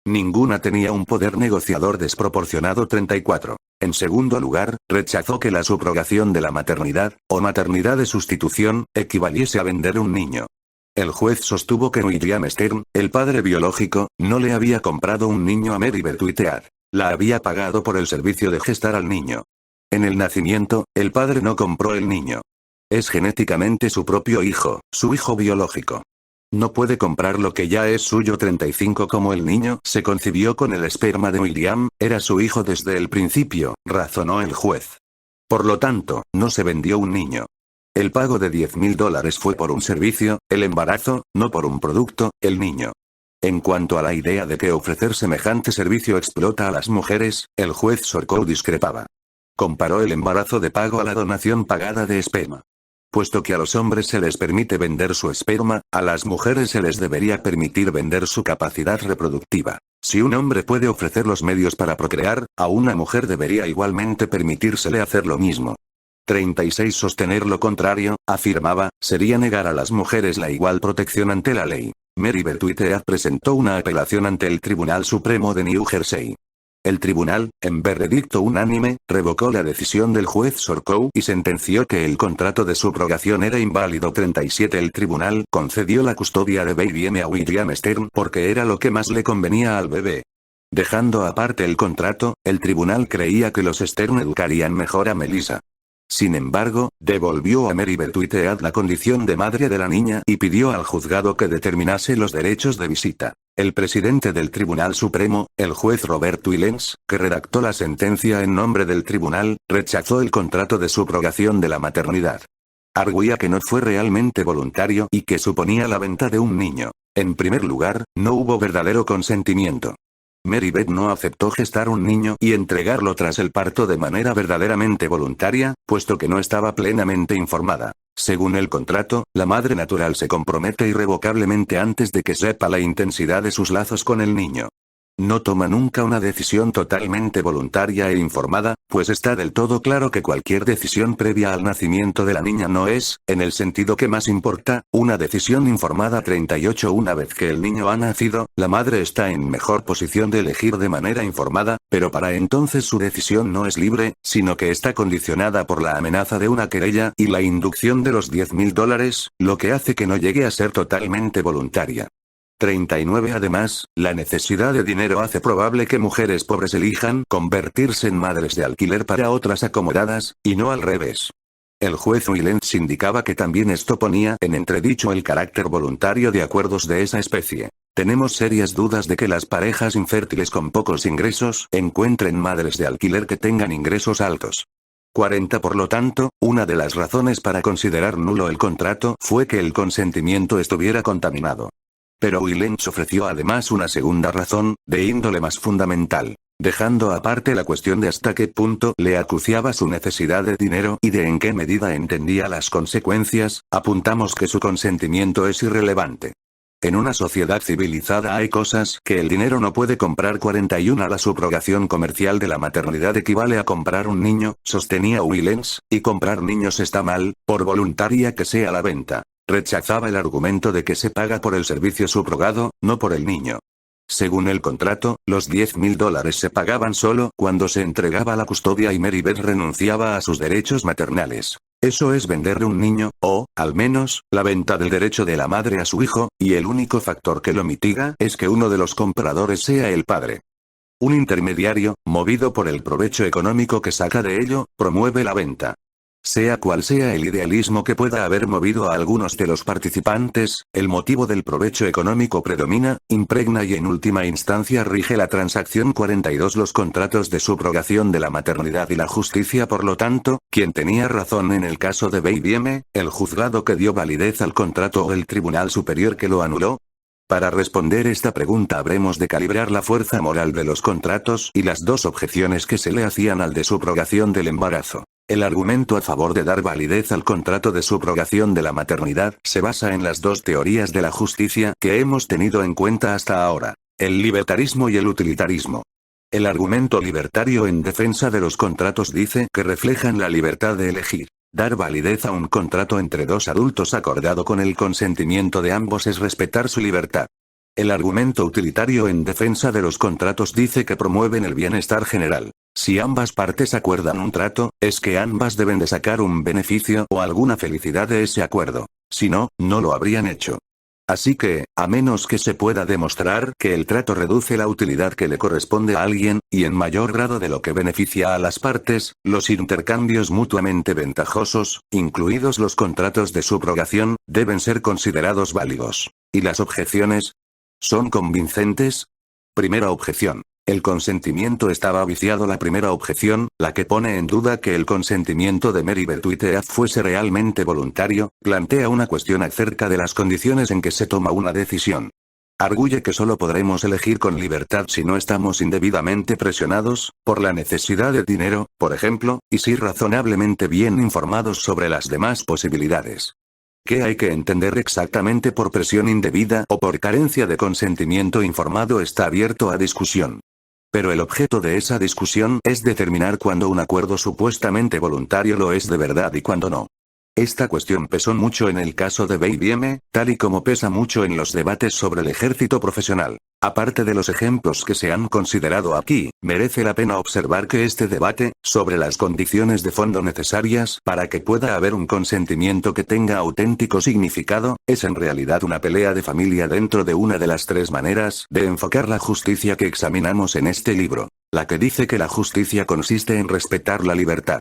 Ninguna tenía un poder negociador desproporcionado. 34. En segundo lugar, rechazó que la subrogación de la maternidad, o maternidad de sustitución, equivaliese a vender un niño. El juez sostuvo que William Stern, el padre biológico, no le había comprado un niño a Mary Beth Whitehead. La había pagado por el servicio de gestar al niño. En el nacimiento, el padre no compró el niño. Es genéticamente su propio hijo, su hijo biológico. No puede comprar lo que ya es suyo. 35 Como el niño se concibió con el esperma de William, era su hijo desde el principio, razonó el juez. Por lo tanto, no se vendió un niño. El pago de $10,000 fue por un servicio, el embarazo, no por un producto, el niño. En cuanto a la idea de que ofrecer semejante servicio explota a las mujeres, el juez Sorkow discrepaba. Comparó el embarazo de pago a la donación pagada de esperma. Puesto que a los hombres se les permite vender su esperma, a las mujeres se les debería permitir vender su capacidad reproductiva. Si un hombre puede ofrecer los medios para procrear, a una mujer debería igualmente permitírsele hacer lo mismo. 36 Sostener lo contrario, afirmaba, sería negar a las mujeres la igual protección ante la ley. Mary Beth Whitehead presentó una apelación ante el Tribunal Supremo de New Jersey. El tribunal, en veredicto unánime, revocó la decisión del juez Sorkow y sentenció que el contrato de subrogación era inválido. 37 El tribunal concedió la custodia de Baby M a William Stern porque era lo que más le convenía al bebé. Dejando aparte el contrato, el tribunal creía que los Stern educarían mejor a Melissa. Sin embargo, devolvió a Mary Beth Whitehead la condición de madre de la niña y pidió al juzgado que determinase los derechos de visita. El presidente del Tribunal Supremo, el juez Robert Willens, que redactó la sentencia en nombre del tribunal, rechazó el contrato de subrogación de la maternidad. Arguía que no fue realmente voluntario y que suponía la venta de un niño. En primer lugar, no hubo verdadero consentimiento. Mary Beth no aceptó gestar un niño y entregarlo tras el parto de manera verdaderamente voluntaria, puesto que no estaba plenamente informada. Según el contrato, la madre natural se compromete irrevocablemente antes de que sepa la intensidad de sus lazos con el niño. No toma nunca una decisión totalmente voluntaria e informada, pues está del todo claro que cualquier decisión previa al nacimiento de la niña no es, en el sentido que más importa, una decisión informada. 38 Una vez que el niño ha nacido, la madre está en mejor posición de elegir de manera informada, pero para entonces su decisión no es libre, sino que está condicionada por la amenaza de una querella y la inducción de los $10,000, lo que hace que no llegue a ser totalmente voluntaria. 39. Además, la necesidad de dinero hace probable que mujeres pobres elijan convertirse en madres de alquiler para otras acomodadas, y no al revés. El juez Willens indicaba que también esto ponía en entredicho el carácter voluntario de acuerdos de esa especie. Tenemos serias dudas de que las parejas infértiles con pocos ingresos encuentren madres de alquiler que tengan ingresos altos. 40. Por lo tanto, una de las razones para considerar nulo el contrato fue que el consentimiento estuviera contaminado. Pero Willens ofreció además una segunda razón, de índole más fundamental. Dejando aparte la cuestión de hasta qué punto le acuciaba su necesidad de dinero y de en qué medida entendía las consecuencias, apuntamos que su consentimiento es irrelevante. En una sociedad civilizada hay cosas que el dinero no puede comprar. 41. La subrogación comercial de la maternidad equivale a comprar un niño, sostenía Willens, y comprar niños está mal, por voluntaria que sea la venta. Rechazaba el argumento de que se paga por el servicio subrogado, no por el niño. Según el contrato, los $10,000 se pagaban solo cuando se entregaba la custodia y Mary Beth renunciaba a sus derechos maternales. Eso es venderle un niño, o, al menos, la venta del derecho de la madre a su hijo, y el único factor que lo mitiga es que uno de los compradores sea el padre. Un intermediario, movido por el provecho económico que saca de ello, promueve la venta. Sea cual sea el idealismo que pueda haber movido a algunos de los participantes, el motivo del provecho económico predomina, impregna y en última instancia rige la transacción. 42. Los contratos de subrogación de la maternidad y la justicia. Por lo tanto, ¿quién tenía razón en el caso de Baby M, el juzgado que dio validez al contrato o el tribunal superior que lo anuló? Para responder esta pregunta habremos de calibrar la fuerza moral de los contratos y las dos objeciones que se le hacían al de subrogación del embarazo. El argumento a favor de dar validez al contrato de subrogación de la maternidad se basa en las dos teorías de la justicia que hemos tenido en cuenta hasta ahora: el libertarismo y el utilitarismo. El argumento libertario en defensa de los contratos dice que reflejan la libertad de elegir. Dar validez a un contrato entre dos adultos acordado con el consentimiento de ambos es respetar su libertad. El argumento utilitario en defensa de los contratos dice que promueven el bienestar general. Si ambas partes acuerdan un trato, es que ambas deben de sacar un beneficio o alguna felicidad de ese acuerdo. Si no, no lo habrían hecho. Así que, a menos que se pueda demostrar que el trato reduce la utilidad que le corresponde a alguien, y en mayor grado de lo que beneficia a las partes, los intercambios mutuamente ventajosos, incluidos los contratos de subrogación, deben ser considerados válidos. ¿Y las objeciones? ¿Son convincentes? Primera objeción. El consentimiento estaba viciado. La primera objeción, la que pone en duda que el consentimiento de Mary Beth Whitehead fuese realmente voluntario, plantea una cuestión acerca de las condiciones en que se toma una decisión. Arguye que solo podremos elegir con libertad si no estamos indebidamente presionados, por la necesidad de dinero, por ejemplo, y si razonablemente bien informados sobre las demás posibilidades. ¿Qué hay que entender exactamente por presión indebida o por carencia de consentimiento informado está abierto a discusión? Pero el objeto de esa discusión es determinar cuándo un acuerdo supuestamente voluntario lo es de verdad y cuándo no. Esta cuestión pesó mucho en el caso de Baby M, tal y como pesa mucho en los debates sobre el ejército profesional. Aparte de los ejemplos que se han considerado aquí, merece la pena observar que este debate, sobre las condiciones de fondo necesarias para que pueda haber un consentimiento que tenga auténtico significado, es en realidad una pelea de familia dentro de una de las tres maneras de enfocar la justicia que examinamos en este libro. La que dice que la justicia consiste en respetar la libertad.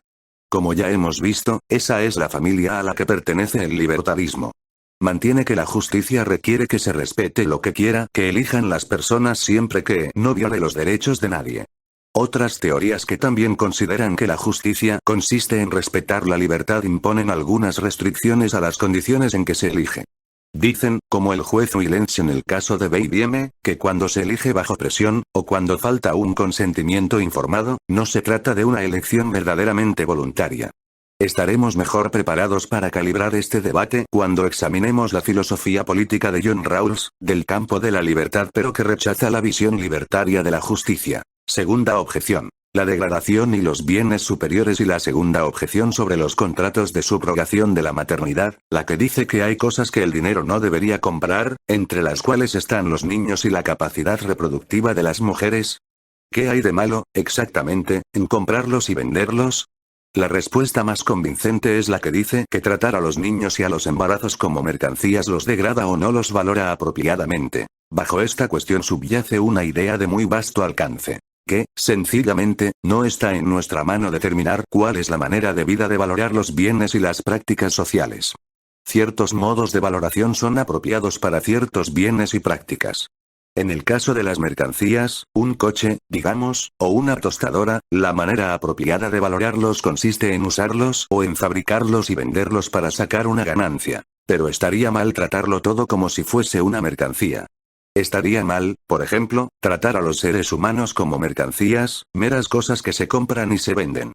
Como ya hemos visto, esa es la familia a la que pertenece el libertarismo. Mantiene que la justicia requiere que se respete lo que quiera que elijan las personas siempre que no viole los derechos de nadie. Otras teorías que también consideran que la justicia consiste en respetar la libertad imponen algunas restricciones a las condiciones en que se elige. Dicen, como el juez Willens en el caso de Baby M, que cuando se elige bajo presión, o cuando falta un consentimiento informado, no se trata de una elección verdaderamente voluntaria. Estaremos mejor preparados para calibrar este debate cuando examinemos la filosofía política de John Rawls, del campo de la libertad pero que rechaza la visión libertaria de la justicia. Segunda objeción. La degradación y los bienes superiores y la segunda objeción sobre los contratos de subrogación de la maternidad, la que dice que hay cosas que el dinero no debería comprar, entre las cuales están los niños y la capacidad reproductiva de las mujeres. ¿Qué hay de malo, exactamente, en comprarlos y venderlos? La respuesta más convincente es la que dice que tratar a los niños y a los embarazos como mercancías los degrada o no los valora apropiadamente. Bajo esta cuestión subyace una idea de muy vasto alcance. Que, sencillamente, no está en nuestra mano determinar cuál es la manera debida de valorar los bienes y las prácticas sociales. Ciertos modos de valoración son apropiados para ciertos bienes y prácticas. En el caso de las mercancías, un coche, digamos, o una tostadora, la manera apropiada de valorarlos consiste en usarlos o en fabricarlos y venderlos para sacar una ganancia. Pero estaría mal tratarlo todo como si fuese una mercancía. Estaría mal, por ejemplo, tratar a los seres humanos como mercancías, meras cosas que se compran y se venden.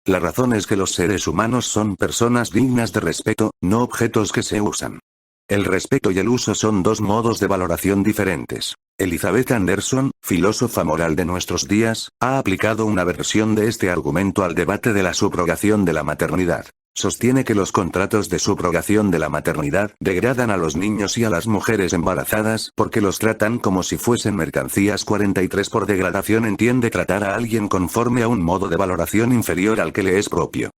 La razón es que los seres humanos son personas dignas de respeto, no objetos que se usan. El respeto y el uso son dos modos de valoración diferentes. Elizabeth Anderson, filósofa moral de nuestros días, ha aplicado una versión de este argumento al debate de la subrogación de la maternidad. Sostiene que los contratos de subrogación de la maternidad degradan a los niños y a las mujeres embarazadas porque los tratan como si fuesen mercancías. 43 Por degradación entiende tratar a alguien conforme a un modo de valoración inferior al que le es propio.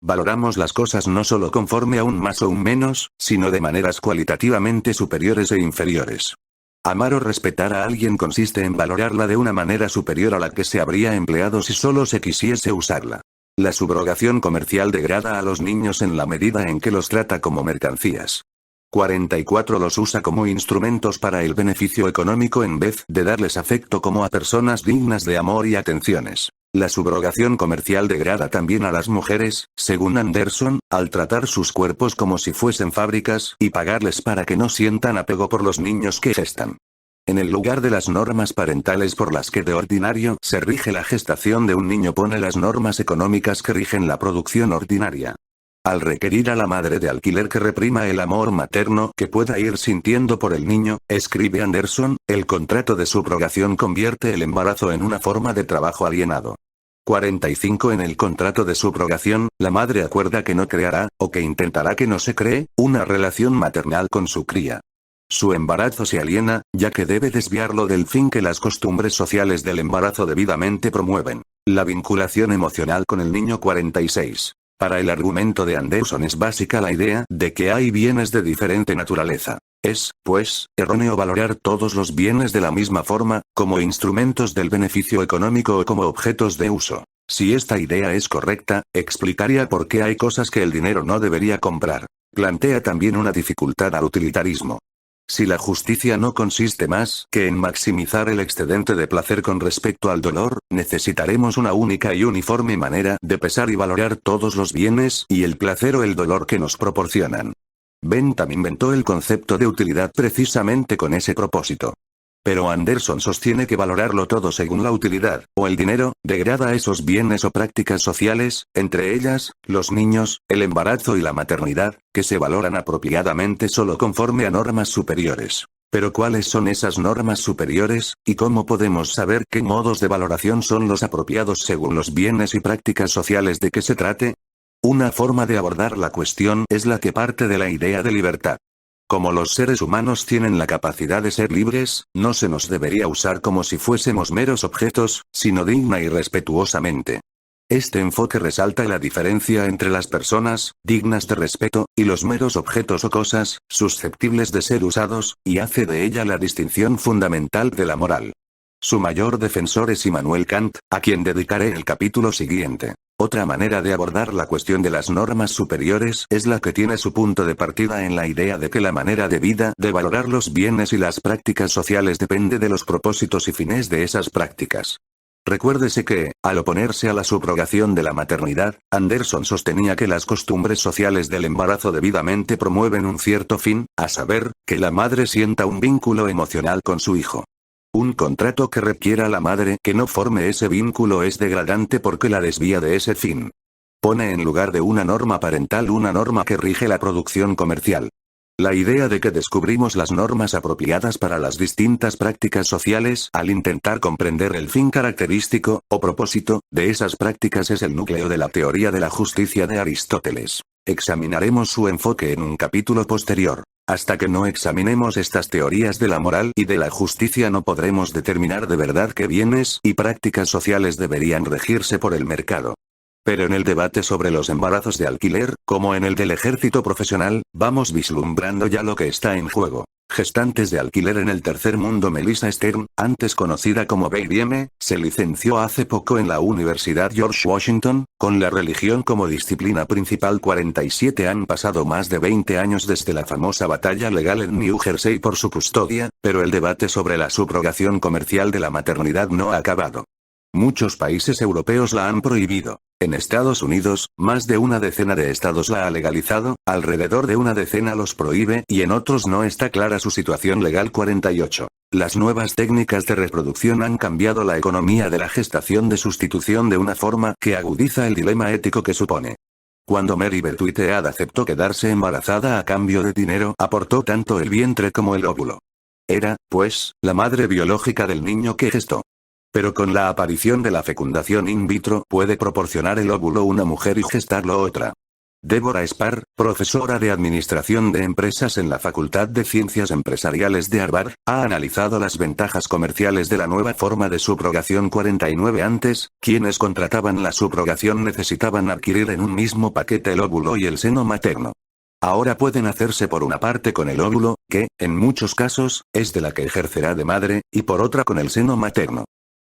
Valoramos las cosas no solo conforme a un más o un menos, sino de maneras cualitativamente superiores e inferiores. Amar o respetar a alguien consiste en valorarla de una manera superior a la que se habría empleado si solo se quisiese usarla. La subrogación comercial degrada a los niños en la medida en que los trata como mercancías. 44 Los usa como instrumentos para el beneficio económico en vez de darles afecto como a personas dignas de amor y atenciones. La subrogación comercial degrada también a las mujeres, según Anderson, al tratar sus cuerpos como si fuesen fábricas y pagarles para que no sientan apego por los niños que gestan. En el lugar de las normas parentales por las que de ordinario se rige la gestación de un niño, pone las normas económicas que rigen la producción ordinaria. Al requerir a la madre de alquiler que reprima el amor materno que pueda ir sintiendo por el niño, escribe Anderson, el contrato de subrogación convierte el embarazo en una forma de trabajo alienado. 45 En el contrato de subrogación, la madre acuerda que no creará, o que intentará que no se cree, una relación maternal con su cría. Su embarazo se aliena, ya que debe desviarlo del fin que las costumbres sociales del embarazo debidamente promueven: la vinculación emocional con el niño. 46. Para el argumento de Anderson es básica la idea de que hay bienes de diferente naturaleza. Es, pues, erróneo valorar todos los bienes de la misma forma, como instrumentos del beneficio económico o como objetos de uso. Si esta idea es correcta, explicaría por qué hay cosas que el dinero no debería comprar. Plantea también una dificultad al utilitarismo. Si la justicia no consiste más que en maximizar el excedente de placer con respecto al dolor, necesitaremos una única y uniforme manera de pesar y valorar todos los bienes y el placer o el dolor que nos proporcionan. Bentham inventó el concepto de utilidad precisamente con ese propósito. Pero Anderson sostiene que valorarlo todo según la utilidad, o el dinero, degrada a esos bienes o prácticas sociales, entre ellas, los niños, el embarazo y la maternidad, que se valoran apropiadamente solo conforme a normas superiores. Pero ¿cuáles son esas normas superiores, y cómo podemos saber qué modos de valoración son los apropiados según los bienes y prácticas sociales de que se trate? Una forma de abordar la cuestión es la que parte de la idea de libertad. Como los seres humanos tienen la capacidad de ser libres, no se nos debería usar como si fuésemos meros objetos, sino digna y respetuosamente. Este enfoque resalta la diferencia entre las personas, dignas de respeto, y los meros objetos o cosas, susceptibles de ser usados, y hace de ella la distinción fundamental de la moral. Su mayor defensor es Immanuel Kant, a quien dedicaré el capítulo siguiente. Otra manera de abordar la cuestión de las normas superiores es la que tiene su punto de partida en la idea de que la manera debida de valorar los bienes y las prácticas sociales depende de los propósitos y fines de esas prácticas. Recuérdese que, al oponerse a la subrogación de la maternidad, Anderson sostenía que las costumbres sociales del embarazo debidamente promueven un cierto fin, a saber, que la madre sienta un vínculo emocional con su hijo. Un contrato que requiera a la madre que no forme ese vínculo es degradante porque la desvía de ese fin. Pone en lugar de una norma parental una norma que rige la producción comercial. La idea de que descubrimos las normas apropiadas para las distintas prácticas sociales al intentar comprender el fin característico, o propósito, de esas prácticas es el núcleo de la teoría de la justicia de Aristóteles. Examinaremos su enfoque en un capítulo posterior. Hasta que no examinemos estas teorías de la moral y de la justicia no podremos determinar de verdad qué bienes y prácticas sociales deberían regirse por el mercado. Pero en el debate sobre los embarazos de alquiler, como en el del ejército profesional, vamos vislumbrando ya lo que está en juego. Gestantes de alquiler en el tercer mundo. Melissa Stern, antes conocida como Baby M, se licenció hace poco en la Universidad George Washington, con la religión como disciplina principal. 47 Han pasado más de 20 años desde la famosa batalla legal en New Jersey por su custodia, pero el debate sobre la subrogación comercial de la maternidad no ha acabado. Muchos países europeos la han prohibido. En Estados Unidos, más de una decena de estados la ha legalizado, alrededor de una decena los prohíbe y en otros no está clara su situación legal. 48. Las nuevas técnicas de reproducción han cambiado la economía de la gestación de sustitución de una forma que agudiza el dilema ético que supone. Cuando Mary Beth Whitehead aceptó quedarse embarazada a cambio de dinero, aportó tanto el vientre como el óvulo. Era, pues, la madre biológica del niño que gestó. Pero con la aparición de la fecundación in vitro puede proporcionar el óvulo una mujer y gestarlo otra. Deborah Spar, profesora de Administración de Empresas en la Facultad de Ciencias Empresariales de Harvard, ha analizado las ventajas comerciales de la nueva forma de subrogación. 49 Antes, quienes contrataban la subrogación necesitaban adquirir en un mismo paquete el óvulo y el seno materno. Ahora pueden hacerse por una parte con el óvulo, que, en muchos casos, es de la que ejercerá de madre, y por otra con el seno materno.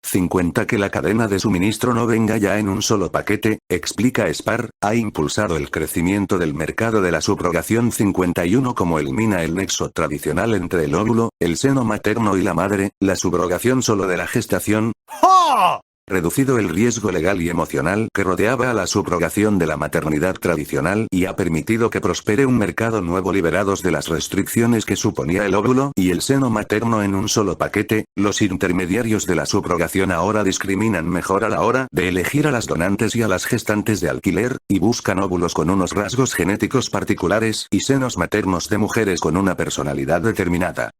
50 Que la cadena de suministro no venga ya en un solo paquete, explica Spar, ha impulsado el crecimiento del mercado de la subrogación. 51 Como elimina el nexo tradicional entre el óvulo, el seno materno y la madre, la subrogación solo de la gestación, ¡ja!, reducido el riesgo legal y emocional que rodeaba a la subrogación de la maternidad tradicional y ha permitido que prospere un mercado nuevo liberados de las restricciones que suponía el óvulo y el seno materno en un solo paquete. Los intermediarios de la subrogación ahora discriminan mejor a la hora de elegir a las donantes y a las gestantes de alquiler, y buscan óvulos con unos rasgos genéticos particulares y senos maternos de mujeres con una personalidad determinada.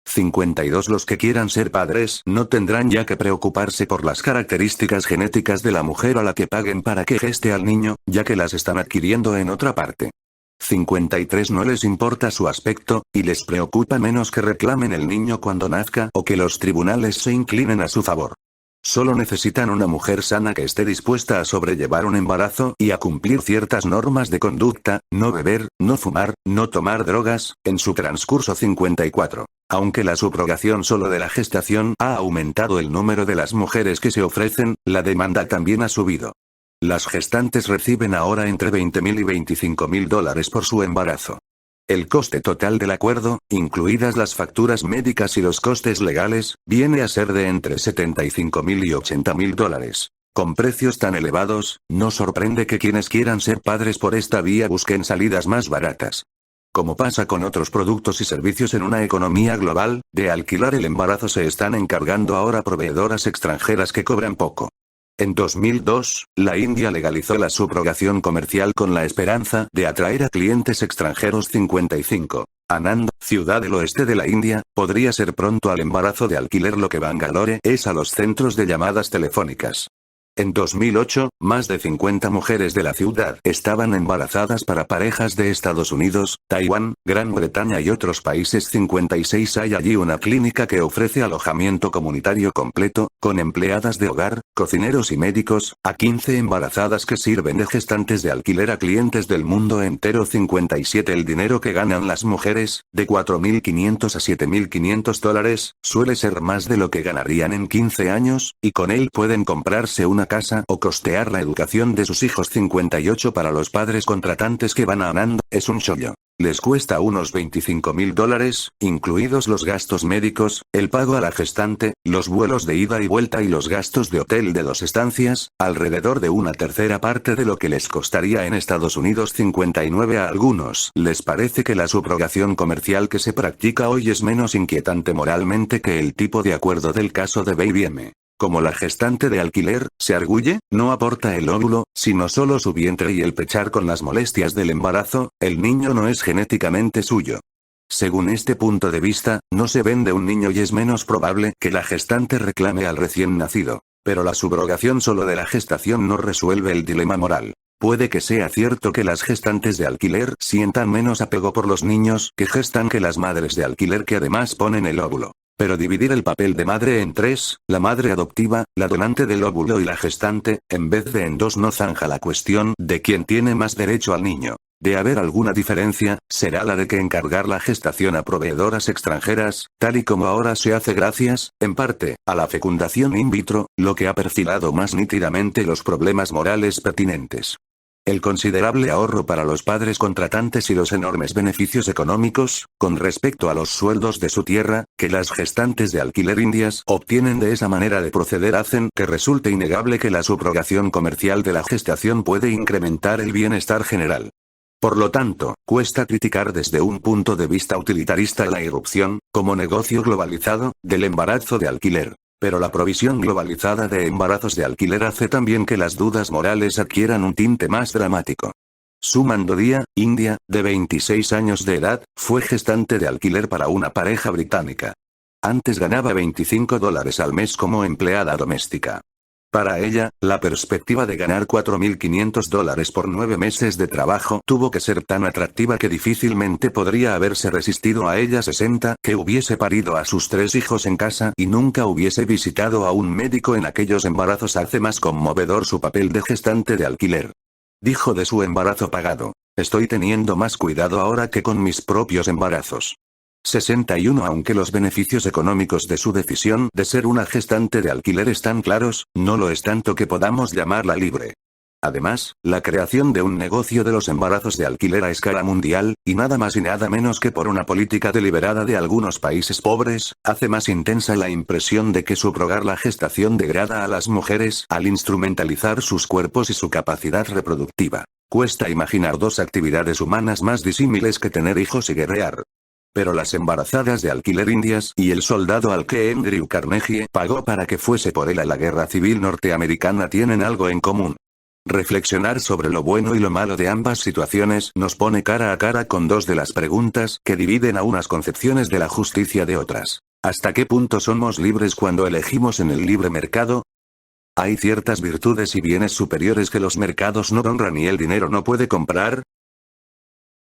52 Los que quieran ser padres no tendrán ya que preocuparse por las características genéticas de la mujer a la que paguen para que geste al niño, ya que las están adquiriendo en otra parte. 53 No les importa su aspecto, y les preocupa menos que reclamen el niño cuando nazca o que los tribunales se inclinen a su favor. Solo necesitan una mujer sana que esté dispuesta a sobrellevar un embarazo y a cumplir ciertas normas de conducta, no beber, no fumar, no tomar drogas, en su transcurso. 54. Aunque la subrogación solo de la gestación ha aumentado el número de las mujeres que se ofrecen, la demanda también ha subido. Las gestantes reciben ahora entre $20,000 y $25,000 por su embarazo. El coste total del acuerdo, incluidas las facturas médicas y los costes legales, viene a ser de entre $75,000 y $80,000. Con precios tan elevados, no sorprende que quienes quieran ser padres por esta vía busquen salidas más baratas. Como pasa con otros productos y servicios en una economía global, de alquilar el embarazo se están encargando ahora proveedoras extranjeras que cobran poco. En 2002, la India legalizó la subrogación comercial con la esperanza de atraer a clientes extranjeros. 55. Anand, ciudad del oeste de la India, podría ser pronto al embarazo de alquiler lo que Bangalore es a los centros de llamadas telefónicas. En 2008, más de 50 mujeres de la ciudad estaban embarazadas para parejas de Estados Unidos, Taiwán, Gran Bretaña y otros países. 56 Hay allí una clínica que ofrece alojamiento comunitario completo, con empleadas de hogar, cocineros y médicos, a 15 embarazadas que sirven de gestantes de alquiler a clientes del mundo entero. 57 El dinero que ganan las mujeres, de $4,500 a $7,500, suele ser más de lo que ganarían en 15 años, y con él pueden comprarse una casa o costear la educación de sus hijos. 58 Para los padres contratantes que van a Anand, es un chollo. Les cuesta unos $25,000, incluidos los gastos médicos, el pago a la gestante, los vuelos de ida y vuelta y los gastos de hotel de 2 estancias, alrededor de una tercera parte de lo que les costaría en Estados Unidos. 59 A algunos les parece que la subrogación comercial que se practica hoy es menos inquietante moralmente que el tipo de acuerdo del caso de Baby M. Como la gestante de alquiler, se arguye, no aporta el óvulo, sino solo su vientre y el pechar con las molestias del embarazo, el niño no es genéticamente suyo. Según este punto de vista, no se vende un niño y es menos probable que la gestante reclame al recién nacido. Pero la subrogación solo de la gestación no resuelve el dilema moral. Puede que sea cierto que las gestantes de alquiler sientan menos apego por los niños que gestan que las madres de alquiler que además ponen el óvulo. Pero dividir el papel de madre en 3, la madre adoptiva, la donante del óvulo y la gestante, en vez de en 2 no zanja la cuestión de quién tiene más derecho al niño. De haber alguna diferencia, será la de que encargar la gestación a proveedoras extranjeras, tal y como ahora se hace gracias, en parte, a la fecundación in vitro, lo que ha perfilado más nítidamente los problemas morales pertinentes. El considerable ahorro para los padres contratantes y los enormes beneficios económicos, con respecto a los sueldos de su tierra, que las gestantes de alquiler indias obtienen de esa manera de proceder hacen que resulte innegable que la subrogación comercial de la gestación puede incrementar el bienestar general. Por lo tanto, cuesta criticar desde un punto de vista utilitarista la irrupción, como negocio globalizado, del embarazo de alquiler. Pero la provisión globalizada de embarazos de alquiler hace también que las dudas morales adquieran un tinte más dramático. Sumandodia, India, de 26 años de edad, fue gestante de alquiler para una pareja británica. Antes ganaba $25 al mes como empleada doméstica. Para ella, la perspectiva de ganar $4.500 por 9 meses de trabajo tuvo que ser tan atractiva que difícilmente podría haberse resistido a ella 60, que hubiese parido a sus 3 hijos en casa y nunca hubiese visitado a un médico en aquellos embarazos. Hace más conmovedor su papel de gestante de alquiler. Dijo de su embarazo pagado: "Estoy teniendo más cuidado ahora que con mis propios embarazos". 61. Aunque los beneficios económicos de su decisión de ser una gestante de alquiler están claros, no lo es tanto que podamos llamarla libre. Además, la creación de un negocio de los embarazos de alquiler a escala mundial, y nada más y nada menos que por una política deliberada de algunos países pobres, hace más intensa la impresión de que subrogar la gestación degrada a las mujeres al instrumentalizar sus cuerpos y su capacidad reproductiva. Cuesta imaginar dos actividades humanas más disímiles que tener hijos y guerrear. Pero las embarazadas de alquiler indias y el soldado al que Andrew Carnegie pagó para que fuese por él a la guerra civil norteamericana tienen algo en común. Reflexionar sobre lo bueno y lo malo de ambas situaciones nos pone cara a cara con dos de las preguntas que dividen a unas concepciones de la justicia de otras. ¿Hasta qué punto somos libres cuando elegimos en el libre mercado? ¿Hay ciertas virtudes y bienes superiores que los mercados no honran y el dinero no puede comprar?